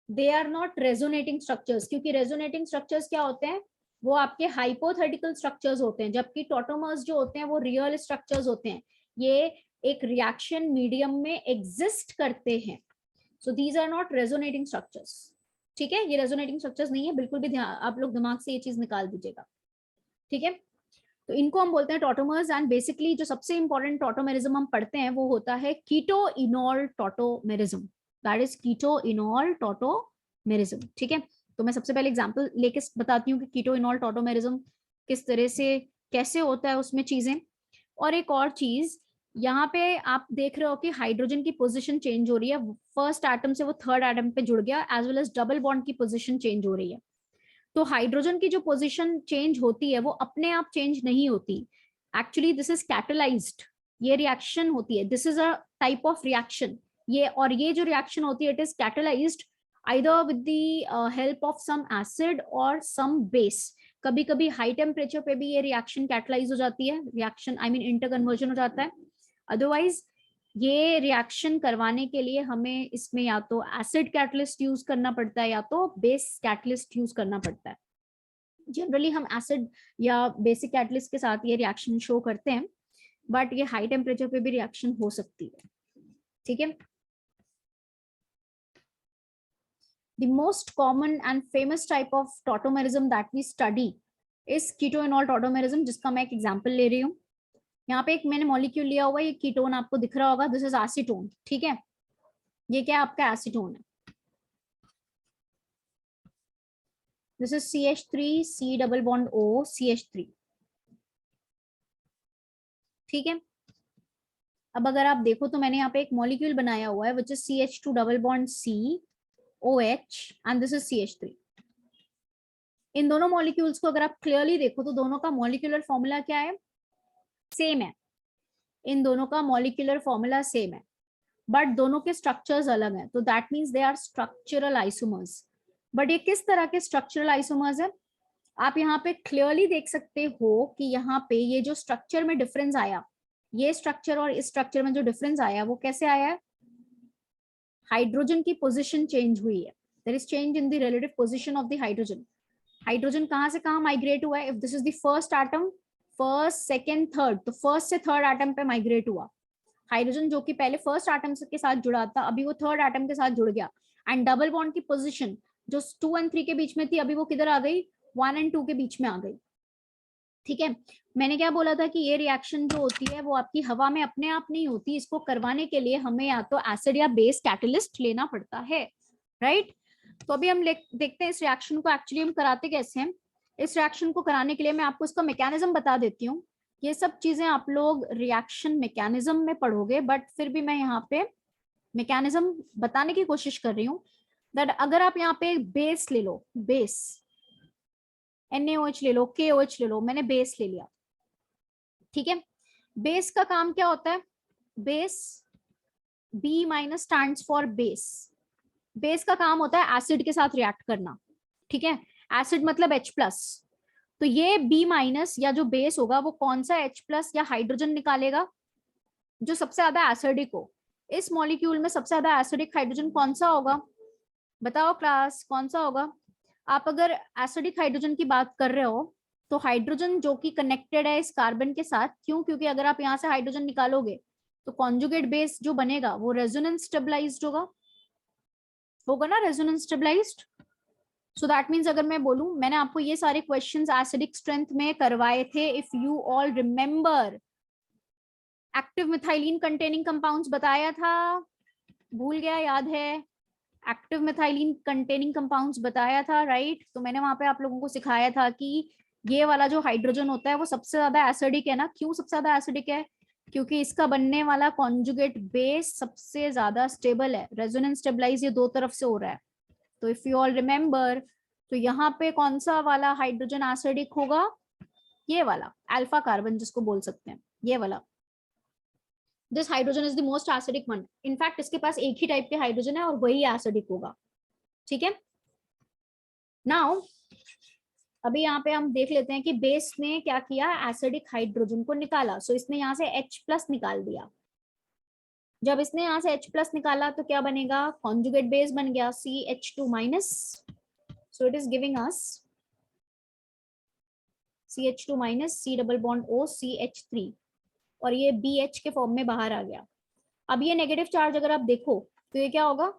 They are not resonating structures, क्योंकि रेजोनेटिंग स्ट्रक्चर्स क्या होते हैं? वो आपके हाइपोथेटिकल स्ट्रक्चर्स होते हैं, जबकि टॉटोमर्स जो होते हैं वो रियल स्ट्रक्चर्स होते हैं। ये एक रिएक्शन मीडियम में एग्जिस्ट करते हैं। So these are not resonating structures, ठीक है। ये रेजोनेटिंग स्ट्रक्चर्स नहीं है, बिल्कुल भी ध्यान, आप लोग दिमाग से ये चीज निकाल दीजिएगा, ठीक है। तो इनको हम बोलते हैं टॉटोमर्स। एंड बेसिकली जो सबसे इंपॉर्टेंट टॉटोमेरिज्म हम पढ़ते हैं वो होता है keto enol tautomerism, that is keto enol tautomerism, ठीक है। तो मैं सबसे पहले एग्जांपल लेके बताती हूँ कि कीटो इनॉल टॉटोमेरिज्म किस तरह से कैसे होता है उसमें चीजें। और एक और चीज, यहाँ पे आप देख रहे हो कि हाइड्रोजन की पोजीशन चेंज हो रही है, फर्स्ट एटम से वो थर्ड एटम पे जुड़ गया, as well as double bond की पोजीशन चेंज हो रही है। तो हाइड्रोजन की जो पोजीशन चेंज होती है वो अपने आप चेंज नहीं होती, एक्चुअली दिस इज कैटलाइज्ड, ये रिएक्शन होती है, this is a type of reaction. ये जो रिएक्शन होती है it is catalysed either with the help of some acid और सम बेस। कभी कभी हाई टेम्परेचर पे भी ये रिएक्शन कैटलाइज हो जाती है, reaction I mean inter conversion हो जाता है। अदरवाइज ये रिएक्शन करवाने के लिए हमें इसमें या तो एसिड कैटलिस्ट यूज करना पड़ता है या तो बेस कैटलिस्ट यूज करना पड़ता है। जनरली हम एसिड या बेसिक कैटलिस्ट के साथ ये रिएक्शन शो करते हैं, बट ये हाई टेम्परेचर पे भी रिएक्शन हो सकती है, ठीक है। The most common and famous type of tautomerism that we study is ketoenol tautomerism, जिसका मैं एक एग्जांपल ले रही हूँ। यहाँ पे एक मैंने मॉलिक्यूल लिया हुआ है, ये कीटोन आपको दिख रहा होगा, दिस इज एसीटोन, ठीक है। ये क्या आपका एसीटोन है, this is CH3 double bond O CH3, ठीक है। अब अगर आप देखो तो मैंने यहाँ पे एक मॉलिक्यूल बनाया हुआ है which is CH2 double bond C OH and this is CH3। इन दोनों मॉलिक्यूल्स को अगर आप क्लियरली देखो तो दोनों का मॉलिक्यूलर फॉर्मूला क्या है? सेम है। इन दोनों का मॉलिक्यूलर फॉर्मूला सेम है, बट दोनों के स्ट्रक्चर्स अलग हैं, तो that means they are structural isomers. But ये किस तरह के स्ट्रक्चरल आइसोमर्स है? आप यहाँ पे क्लियरली देख सकते हो कि यहाँ पे ये जो स्ट्रक्चर में डिफरेंस आया, ये स्ट्रक्चर और इस स्ट्रक्चर में जो डिफरेंस आया वो कैसे आया है? हाइड्रोजन की पोजीशन चेंज हुई है, there is change in the relative position of the hydrogen. Hydrogen कहाँ से कहाँ माइग्रेट हुआ है? If this is the first atom, first second third, तो फर्स्ट से थर्ड एटम पे माइग्रेट हुआ। हाइड्रोजन जो कि पहले फर्स्ट एटम के साथ जुड़ा था, अभी वो थर्ड एटम के साथ जुड़ गया। एंड डबल बॉन्ड की पोजीशन जो 2 और 3 के बीच में थी, अभी वो किधर आ गई? 1 और 2 के बीच में आ गई, ठीक है। मैंने क्या बोला था कि ये रिएक्शन जो होती है वो आपकी हवा में अपने आप नहीं होती, इसको करवाने के लिए हमें या तो एसिड या बेस कैटलिस्ट लेना पड़ता है, राइट। तो अभी हम देखते हैं इस रिएक्शन को एक्चुअली हम कराते कैसे हैं। इस रिएक्शन को कराने के लिए मैं आपको इसका मैकेनिज्म बता देती हूँ। ये सब चीजें आप लोग रिएक्शन मैकेनिज्म में पढ़ोगे, बट फिर भी मैं यहाँ पे मैकेनिज्म बताने की कोशिश कर रही हूँ। दैट अगर आप यहाँ पे बेस ले लो, बेस NaOH ले लो, KOH ले लो, मैंने बेस ले लिया, ठीक है। बेस का काम क्या होता है? Base B minus stands for base. Base का काम होता है एसिड के साथ रिएक्ट करना, ठीक है। एसिड मतलब H प्लस, तो ये B माइनस या जो बेस होगा वो कौन सा H प्लस या हाइड्रोजन निकालेगा जो सबसे ज्यादा एसिडिक हो। इस मॉलिक्यूल में सबसे ज्यादा एसिडिक हाइड्रोजन कौन सा होगा? बताओ क्लास, कौन सा होगा? आप अगर एसिडिक हाइड्रोजन की बात कर रहे हो तो हाइड्रोजन जो कि कनेक्टेड है इस कार्बन के साथ, क्यों? क्योंकि अगर आप यहाँ से हाइड्रोजन निकालोगे तो कॉन्जुगेट बेस जो बनेगा वो रेजोनेंस स्टेबलाइज्ड होगा ना, resonance stabilised. So that means अगर मैं बोलूं, मैंने आपको ये सारे क्वेश्चंस एसिडिक स्ट्रेंथ में करवाए थे, if you all remember. Active methylene containing compounds बताया था, भूल गया? याद है? एक्टिव मिथाइलिन कंटेनिंग कंपाउंड्स बताया था, राइट? तो मैंने वहां पे आप लोगों को सिखाया था कि ये वाला जो हाइड्रोजन होता है वो सबसे ज्यादा एसिडिक है ना। क्यों सबसे ज्यादा एसिडिक है? क्योंकि इसका बनने वाला कॉन्जुगेट बेस सबसे ज्यादा स्टेबल है, रेजोनेंस स्टेबलाइज ये दो तरफ से हो रहा है। तो इफ यू ऑल रिमेम्बर, तो यहाँ पे कौन सा वाला हाइड्रोजन एसिडिक होगा? ये वाला अल्फा कार्बन जिसको बोल सकते हैं, ये वाला। This hydrogen is the most acidic one. In fact इसके पास एक ही टाइप के हाइड्रोजन है और वही एसिडिक होगा, ठीक है। नाउ अभी यहाँ पे हम देख लेते हैं कि बेस ने क्या किया, एसिडिक हाइड्रोजन को निकाला। सो इसने यहाँ से H प्लस निकाल दिया। जब इसने यहाँ से H प्लस निकाला तो क्या बनेगा? कॉन्जुगेट बेस बन गया CH2 minus. So it is giving us CH2 minus C double bond O CH3, और ये BH के फॉर्म में बाहर आ गया। अब ये नेगेटिव चार्ज अगर आप देखो तो ये क्या होगा?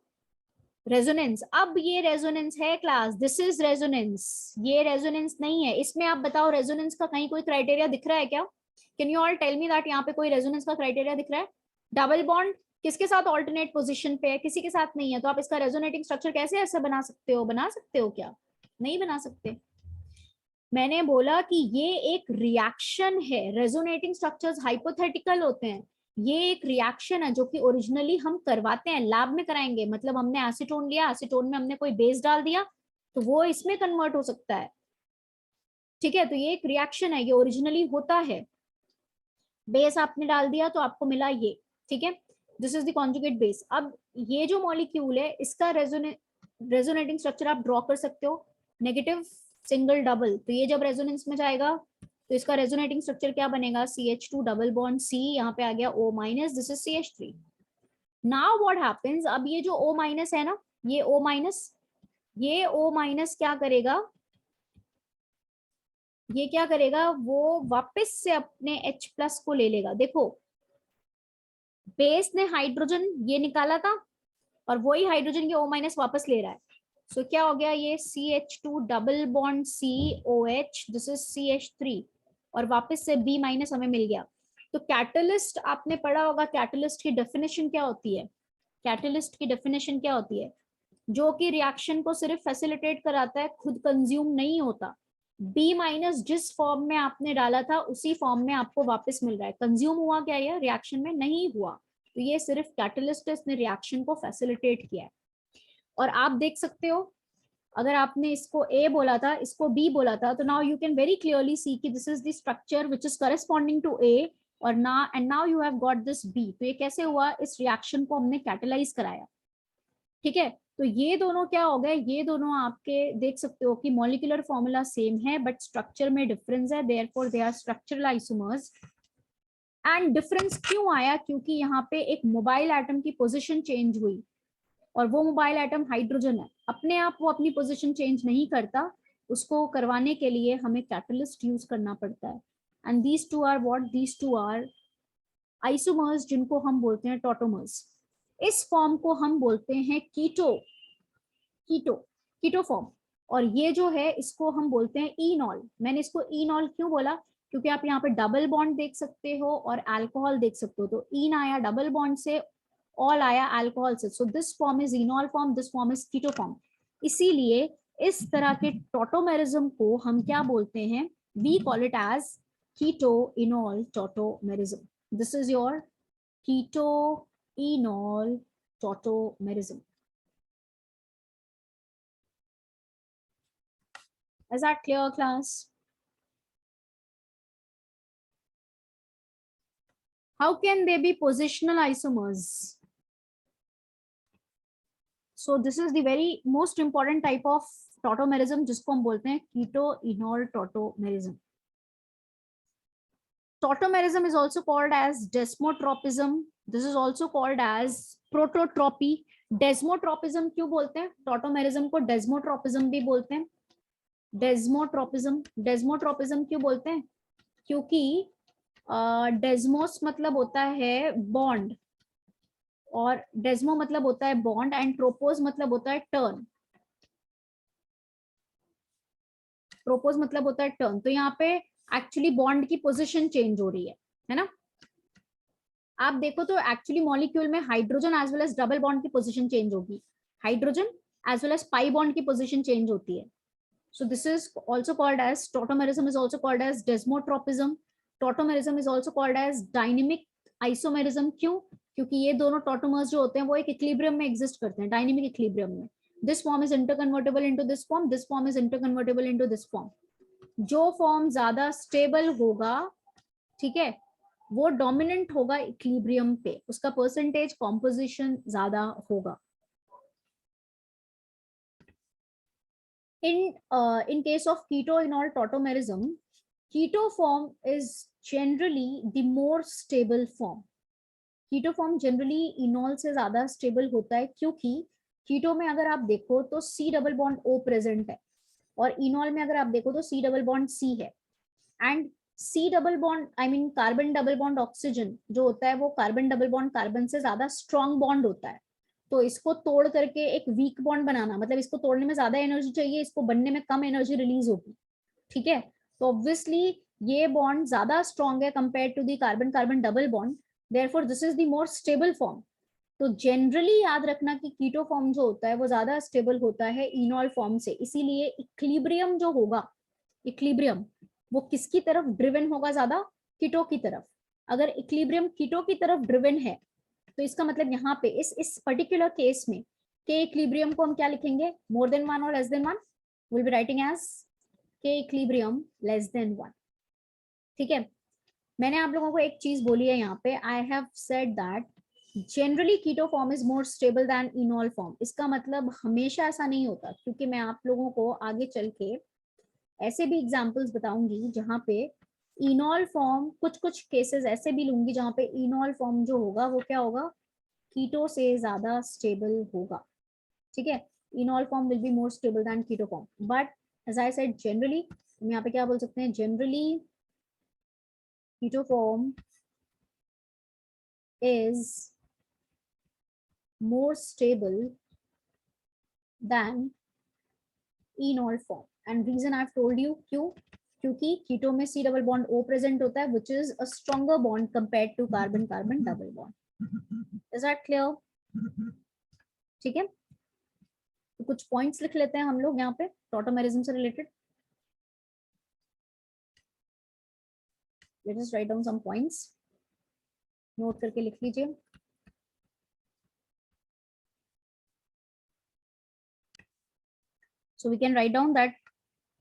रेजोनेंस। अब ये रेजोनेंस है क्लास, दिस इज रेजोनेंस। ये रेजोनेंस नहीं है। इसमें आप बताओ रेजोनेंस का कहीं कोई क्राइटेरिया दिख रहा है क्या? Can you all tell me that यहाँ पे कोई रेजोनेंस का क्राइटेरिया दिख रहा है? डबल बॉन्ड किसके साथ ऑल्टरनेट पोजीशन पे है? किसी के साथ नहीं है। तो आप इसका रेजोनेटिंग स्ट्रक्चर कैसे ऐसे बना सकते हो? बना सकते हो क्या? नहीं बना सकते। मैंने बोला कि ये एक रिएक्शन है, रेजोनेटिंग स्ट्रक्चर्स हाइपोथेटिकल होते हैं। ये एक रिएक्शन है जो कि ओरिजिनली हम करवाते हैं, लैब में कराएंगे। मतलब हमने एसीटोन लिया, एसीटोन में हमने कोई बेस डाल दिया तो वो इसमें कन्वर्ट हो सकता है, ठीक है। तो ये एक रिएक्शन है, ये ओरिजिनली होता है। बेस आपने डाल दिया तो आपको मिला ये, ठीक है। This is the conjugate base. अब ये जो मॉलिक्यूल है इसका रेजोनेटिंग स्ट्रक्चर आप ड्रॉ कर सकते हो, नेगेटिव सिंगल डबल। तो ये जब रेजोनेंस में जाएगा तो इसका रेजोनेटिंग स्ट्रक्चर क्या बनेगा? CH2 डबल बॉन्ड C, यहाँ पे आ गया O minus, this is CH3। Now what happens, अब ये जो O माइनस है ना, ये O माइनस, ये O माइनस क्या करेगा? ये क्या करेगा? वो वापस से अपने H प्लस को ले लेगा। देखो बेस ने हाइड्रोजन ये निकाला था और वही हाइड्रोजन ये O माइनस वापस ले रहा है। सो क्या हो गया? ये CH2 double bond COH, this is CH3, और वापस से B माइनस हमें मिल गया। तो कैटलिस्ट आपने पढ़ा होगा, कैटलिस्ट की डेफिनेशन क्या होती है? कैटलिस्ट की डेफिनेशन क्या होती है? जो कि रिएक्शन को सिर्फ फैसिलिटेट कराता है, खुद कंज्यूम नहीं होता। B माइनस जिस फॉर्म में आपने डाला था उसी फॉर्म में आपको वापस मिल रहा है। कंज्यूम हुआ क्या? ये रिएक्शन में नहीं हुआ। तो ये सिर्फ कैटलिस्ट है, इसने रिएक्शन को फैसिलिटेट किया है। और आप देख सकते हो, अगर आपने इसको A बोला था, इसको B बोला था, तो now you can very clearly see कि this is the structure which is corresponding to A, और now you have got this B। तो ये कैसे हुआ? इस रिएक्शन को हमने कैटलाइज कराया, ठीक है। तो ये दोनों क्या हो गए? ये दोनों आपके देख सकते हो कि मॉलिक्यूलर फॉर्मूला सेम है बट स्ट्रक्चर में डिफरेंस है, therefore they are structural isomers. And difference क्यों आया? क्योंकि यहाँ पे एक मोबाइल एटम की पोजीशन चेंज हुई, और वो मोबाइल एटम हाइड्रोजन है। अपने आप वो अपनी पोजीशन चेंज नहीं करता, उसको करवाने के लिए हमें कैटलिस्ट यूज करना पड़ता है। And these two are what? These two are isomers, जिनको हम बोलते हैं टॉटोमर्स। इस फॉर्म को हम बोलते हैं कीटो फॉर्म, और ये जो है इसको हम बोलते हैं इनॉल। मैंने इसको इनॉल क्यों बोला? क्योंकि आप यहाँ पे डबल बॉन्ड देख सकते हो और अल्कोहल देख सकते हो। तो इन आया डबल बॉन्ड से, ऑल आया अल्कोहल से। So this form is enol form, this form is keto form. इसीलिए इस तरह के टॉटोमेरिज्म को हम क्या बोलते हैं? We call it as keto enol tautomerism. This is your keto enol tautomerism. Is that clear, class? How can they be positional isomers? So this is the very most important type of tautomerism जिसको हम बोलते हैं कीटो इनॉल tautomerism. Tautomerism is also called as desmotropism. This is also called as prototropy. Desmotropism क्यों बोलते हैं? Tautomerism को desmotropism भी बोलते हैं. Desmotropism क्यों बोलते हैं? क्योंकि डेस्मोस मतलब होता है बॉन्ड, और डेस्मो मतलब होता है बॉन्ड, एंड ट्रोपोज मतलब होता है टर्न. प्रोपोज मतलब होता है टर्न. तो यहाँ पे एक्चुअली बॉन्ड की पोजीशन चेंज हो रही है ना. आप देखो तो एक्चुअली मॉलिक्यूल में hydrogen as well as double bond की पोजीशन चेंज होगी. Hydrogen as well as pi bond की पोजीशन चेंज होती है. So this is also called as tautomerism, is also called as desmotropism. Tautomerism is also called as dynamic isomerism. क्यों? क्योंकि ये दोनों tautomers जो होते हैं वो एक इक्विलिब्रियम में एग्जिस्ट करते हैं, डायनेमिक इक्विलिब्रियम में. This form is interconvertible into this form, this form is interconvertible into this form. जो फॉर्म ज्यादा स्टेबल होगा, ठीक है, वो डोमिनेंट होगा इक्विलिब्रियम पे, उसका परसेंटेज कॉम्पोजिशन ज्यादा होगा. In case of keto-enol tautomerism, keto form is generally the more stable form. Keto form generally enol से ज्यादा stable होता है, क्योंकि keto में अगर आप देखो तो C double bond O present है, और enol में अगर आप देखो तो C डबल बॉन्ड C है. And C double bond I mean carbon double bond oxygen जो होता है वो कार्बन डबल बॉन्ड कार्बन से ज्यादा स्ट्रॉन्ग बॉन्ड होता है. तो इसको तोड़ करके एक वीक बॉन्ड बनाना, मतलब इसको तोड़ने में ज्यादा एनर्जी चाहिए, इसको बनने में कम एनर्जी रिलीज होगी. ठीक है, तो ऑब्वियसली ये बॉन्ड ज्यादा स्ट्रॉन्ग है compare to the carbon carbon double bond. Therefore this is the more stable form. तो जनरली याद रखना कि कीटो फॉर्म जो होता है वो ज्यादा स्टेबल होता है इनॉल फॉर्म से. इसीलिए इक्विलिब्रियम जो होगा, इक्विलिब्रियम वो किसकी तरफ ड्रिवन होगा? ज्यादा कीटो की तरफ. अगर इक्विलिब्रियम कीटो की तरफ ड्रिवन है तो इसका मतलब यहाँ पे इस पर्टिकुलर केस में के इक्विलिब्रियम को हम क्या लिखेंगे? मोर देन वन और less than one. Will be writing as K equilibrium less than one. ठीक है, मैंने आप लोगों को एक चीज बोली है यहाँ पे. I have said that generally keto form is more stable than enol form. इसका मतलब हमेशा ऐसा नहीं होता, क्योंकि मैं आप लोगों को आगे चल के ऐसे भी एग्जाम्पल्स बताऊंगी जहाँ पे इनॉल फॉर्म, कुछ कुछ केसेस ऐसे भी लूंगी जहाँ पे इनॉल फॉर्म जो होगा वो क्या होगा? कीटो से ज्यादा स्टेबल होगा. ठीक है, enol form will be more stable than keto form. But as I said generally, हम यहाँ पे क्या बोल सकते हैं? Generally keto form is more stable than enol form. And reason I've told you क्यों? क्योंकि कीटो में C double bond O present होता है, which is a stronger bond compared to carbon carbon double bond. Is that clear? ठीक है, तो कुछ points लिख लेते हैं हम लोग यहाँ पे टॉटोमेरिज्म से related. Let us write down some points. Note करके लिख लीजिए. So we can write down that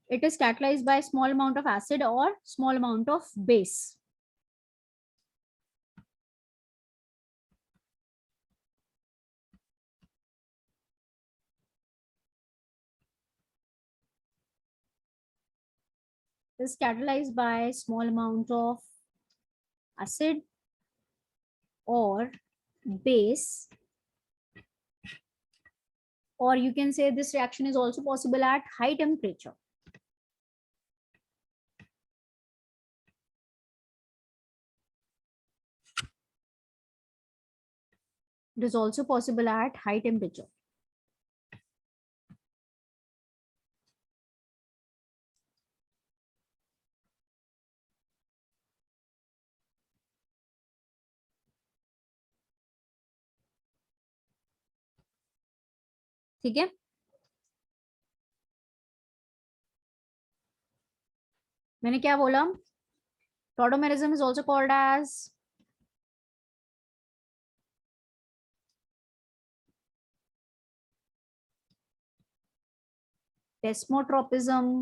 it is catalyzed by small amount of acid or small amount of base. It is catalyzed by small amount of acid or base, or you can say this reaction is also possible at high temperature. It is also possible at high temperature. ठीक है, मैंने क्या बोला? Tautomerism is also called as desmotropism,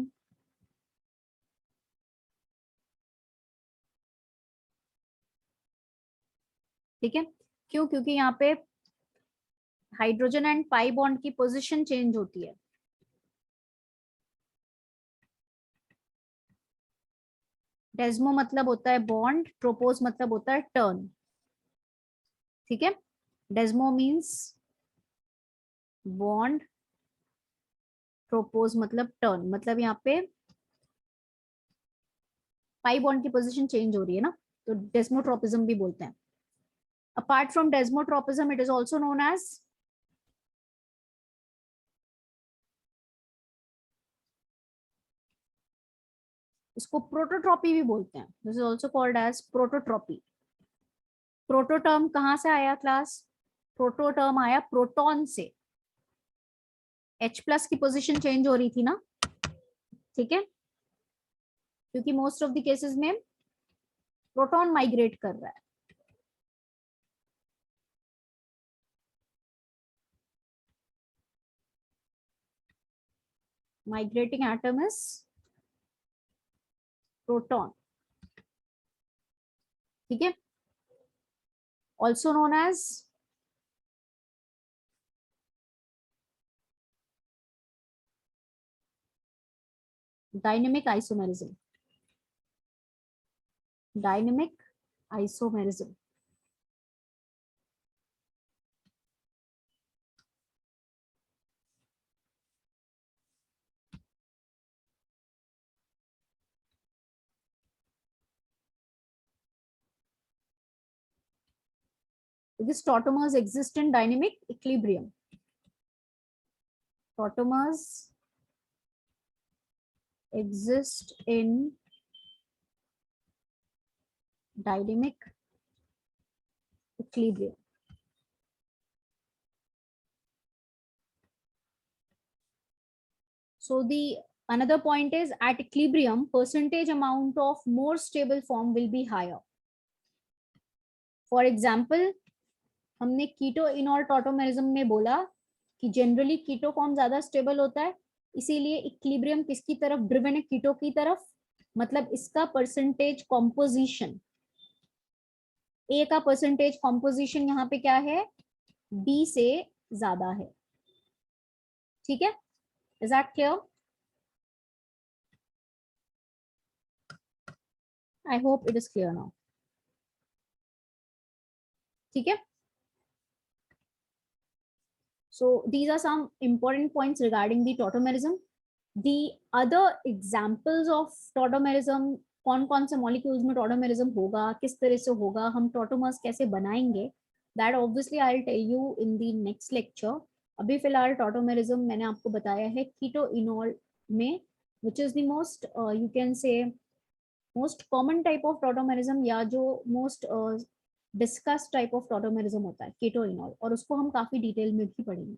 ठीक है। क्यों? क्योंकि यहाँ पे हाइड्रोजन एंड पाई बॉन्ड की पोजीशन चेंज होती है। डेस्मो मतलब होता है बॉन्ड, ट्रोपोज मतलब होता है टर्न, ठीक है। डेस्मो मीन्स बॉन्ड, ट्रोपोज मतलब टर्न, मतलब यहाँ पे पाई बॉन्ड की पोजीशन चेंज हो रही है ना, तो डेस्मोट्रोपिज्म भी बोलते हैं। Apart from desmotropism it is also known as, इसको प्रोटोट्रॉपी भी बोलते हैं। This is also called as prototropy. प्रोटोटर्म कहाँ से आया क्लास? प्रोटोटर्म आया प्रोटॉन से। H+ की पोजीशन चेंज हो रही थी ना, ठीक है, क्योंकि मोस्ट ऑफ द केसेस में प्रोटॉन माइग्रेट कर रहा है। माइग्रेटिंग एटम इज प्रोटॉन, ठीक है, also known as dynamic isomerism. Dynamic isomerism, because tautomers exist in dynamic equilibrium. Tautomers exist in dynamic equilibrium. So the another point is at equilibrium, percentage amount of more stable form will be higher. For example, हमने कीटो enol tautomerism में बोला कि generally keto form ज्यादा stable होता है, इसीलिए equilibrium किसकी तरफ ड्रिवन है? कीटो की तरफ। मतलब इसका परसेंटेज कॉम्पोजिशन, ए का परसेंटेज कॉम्पोजिशन यहाँ पे क्या है? बी से ज्यादा है, ठीक है। Is that clear? I hope it is clear now, ठीक है। So these are some important points regarding the tautomerism. The other examples of tautomerism, कौन कौन से मॉलिक्यूल्स में टॉटोमेरिज्म होगा, किस तरह से होगा, हम टॉटोमर्स कैसे बनाएंगे, that obviously I will tell you in the next lecture. अभी फिलहाल टॉटोमेरिज्म मैंने आपको बताया है कीटो इनॉल में, which is the most you can say most common type of tautomerism, या जो most discuss type of tautomerism होता है कीटो इनॉल, और उसको हम काफी डिटेल में भी पढ़ेंगे।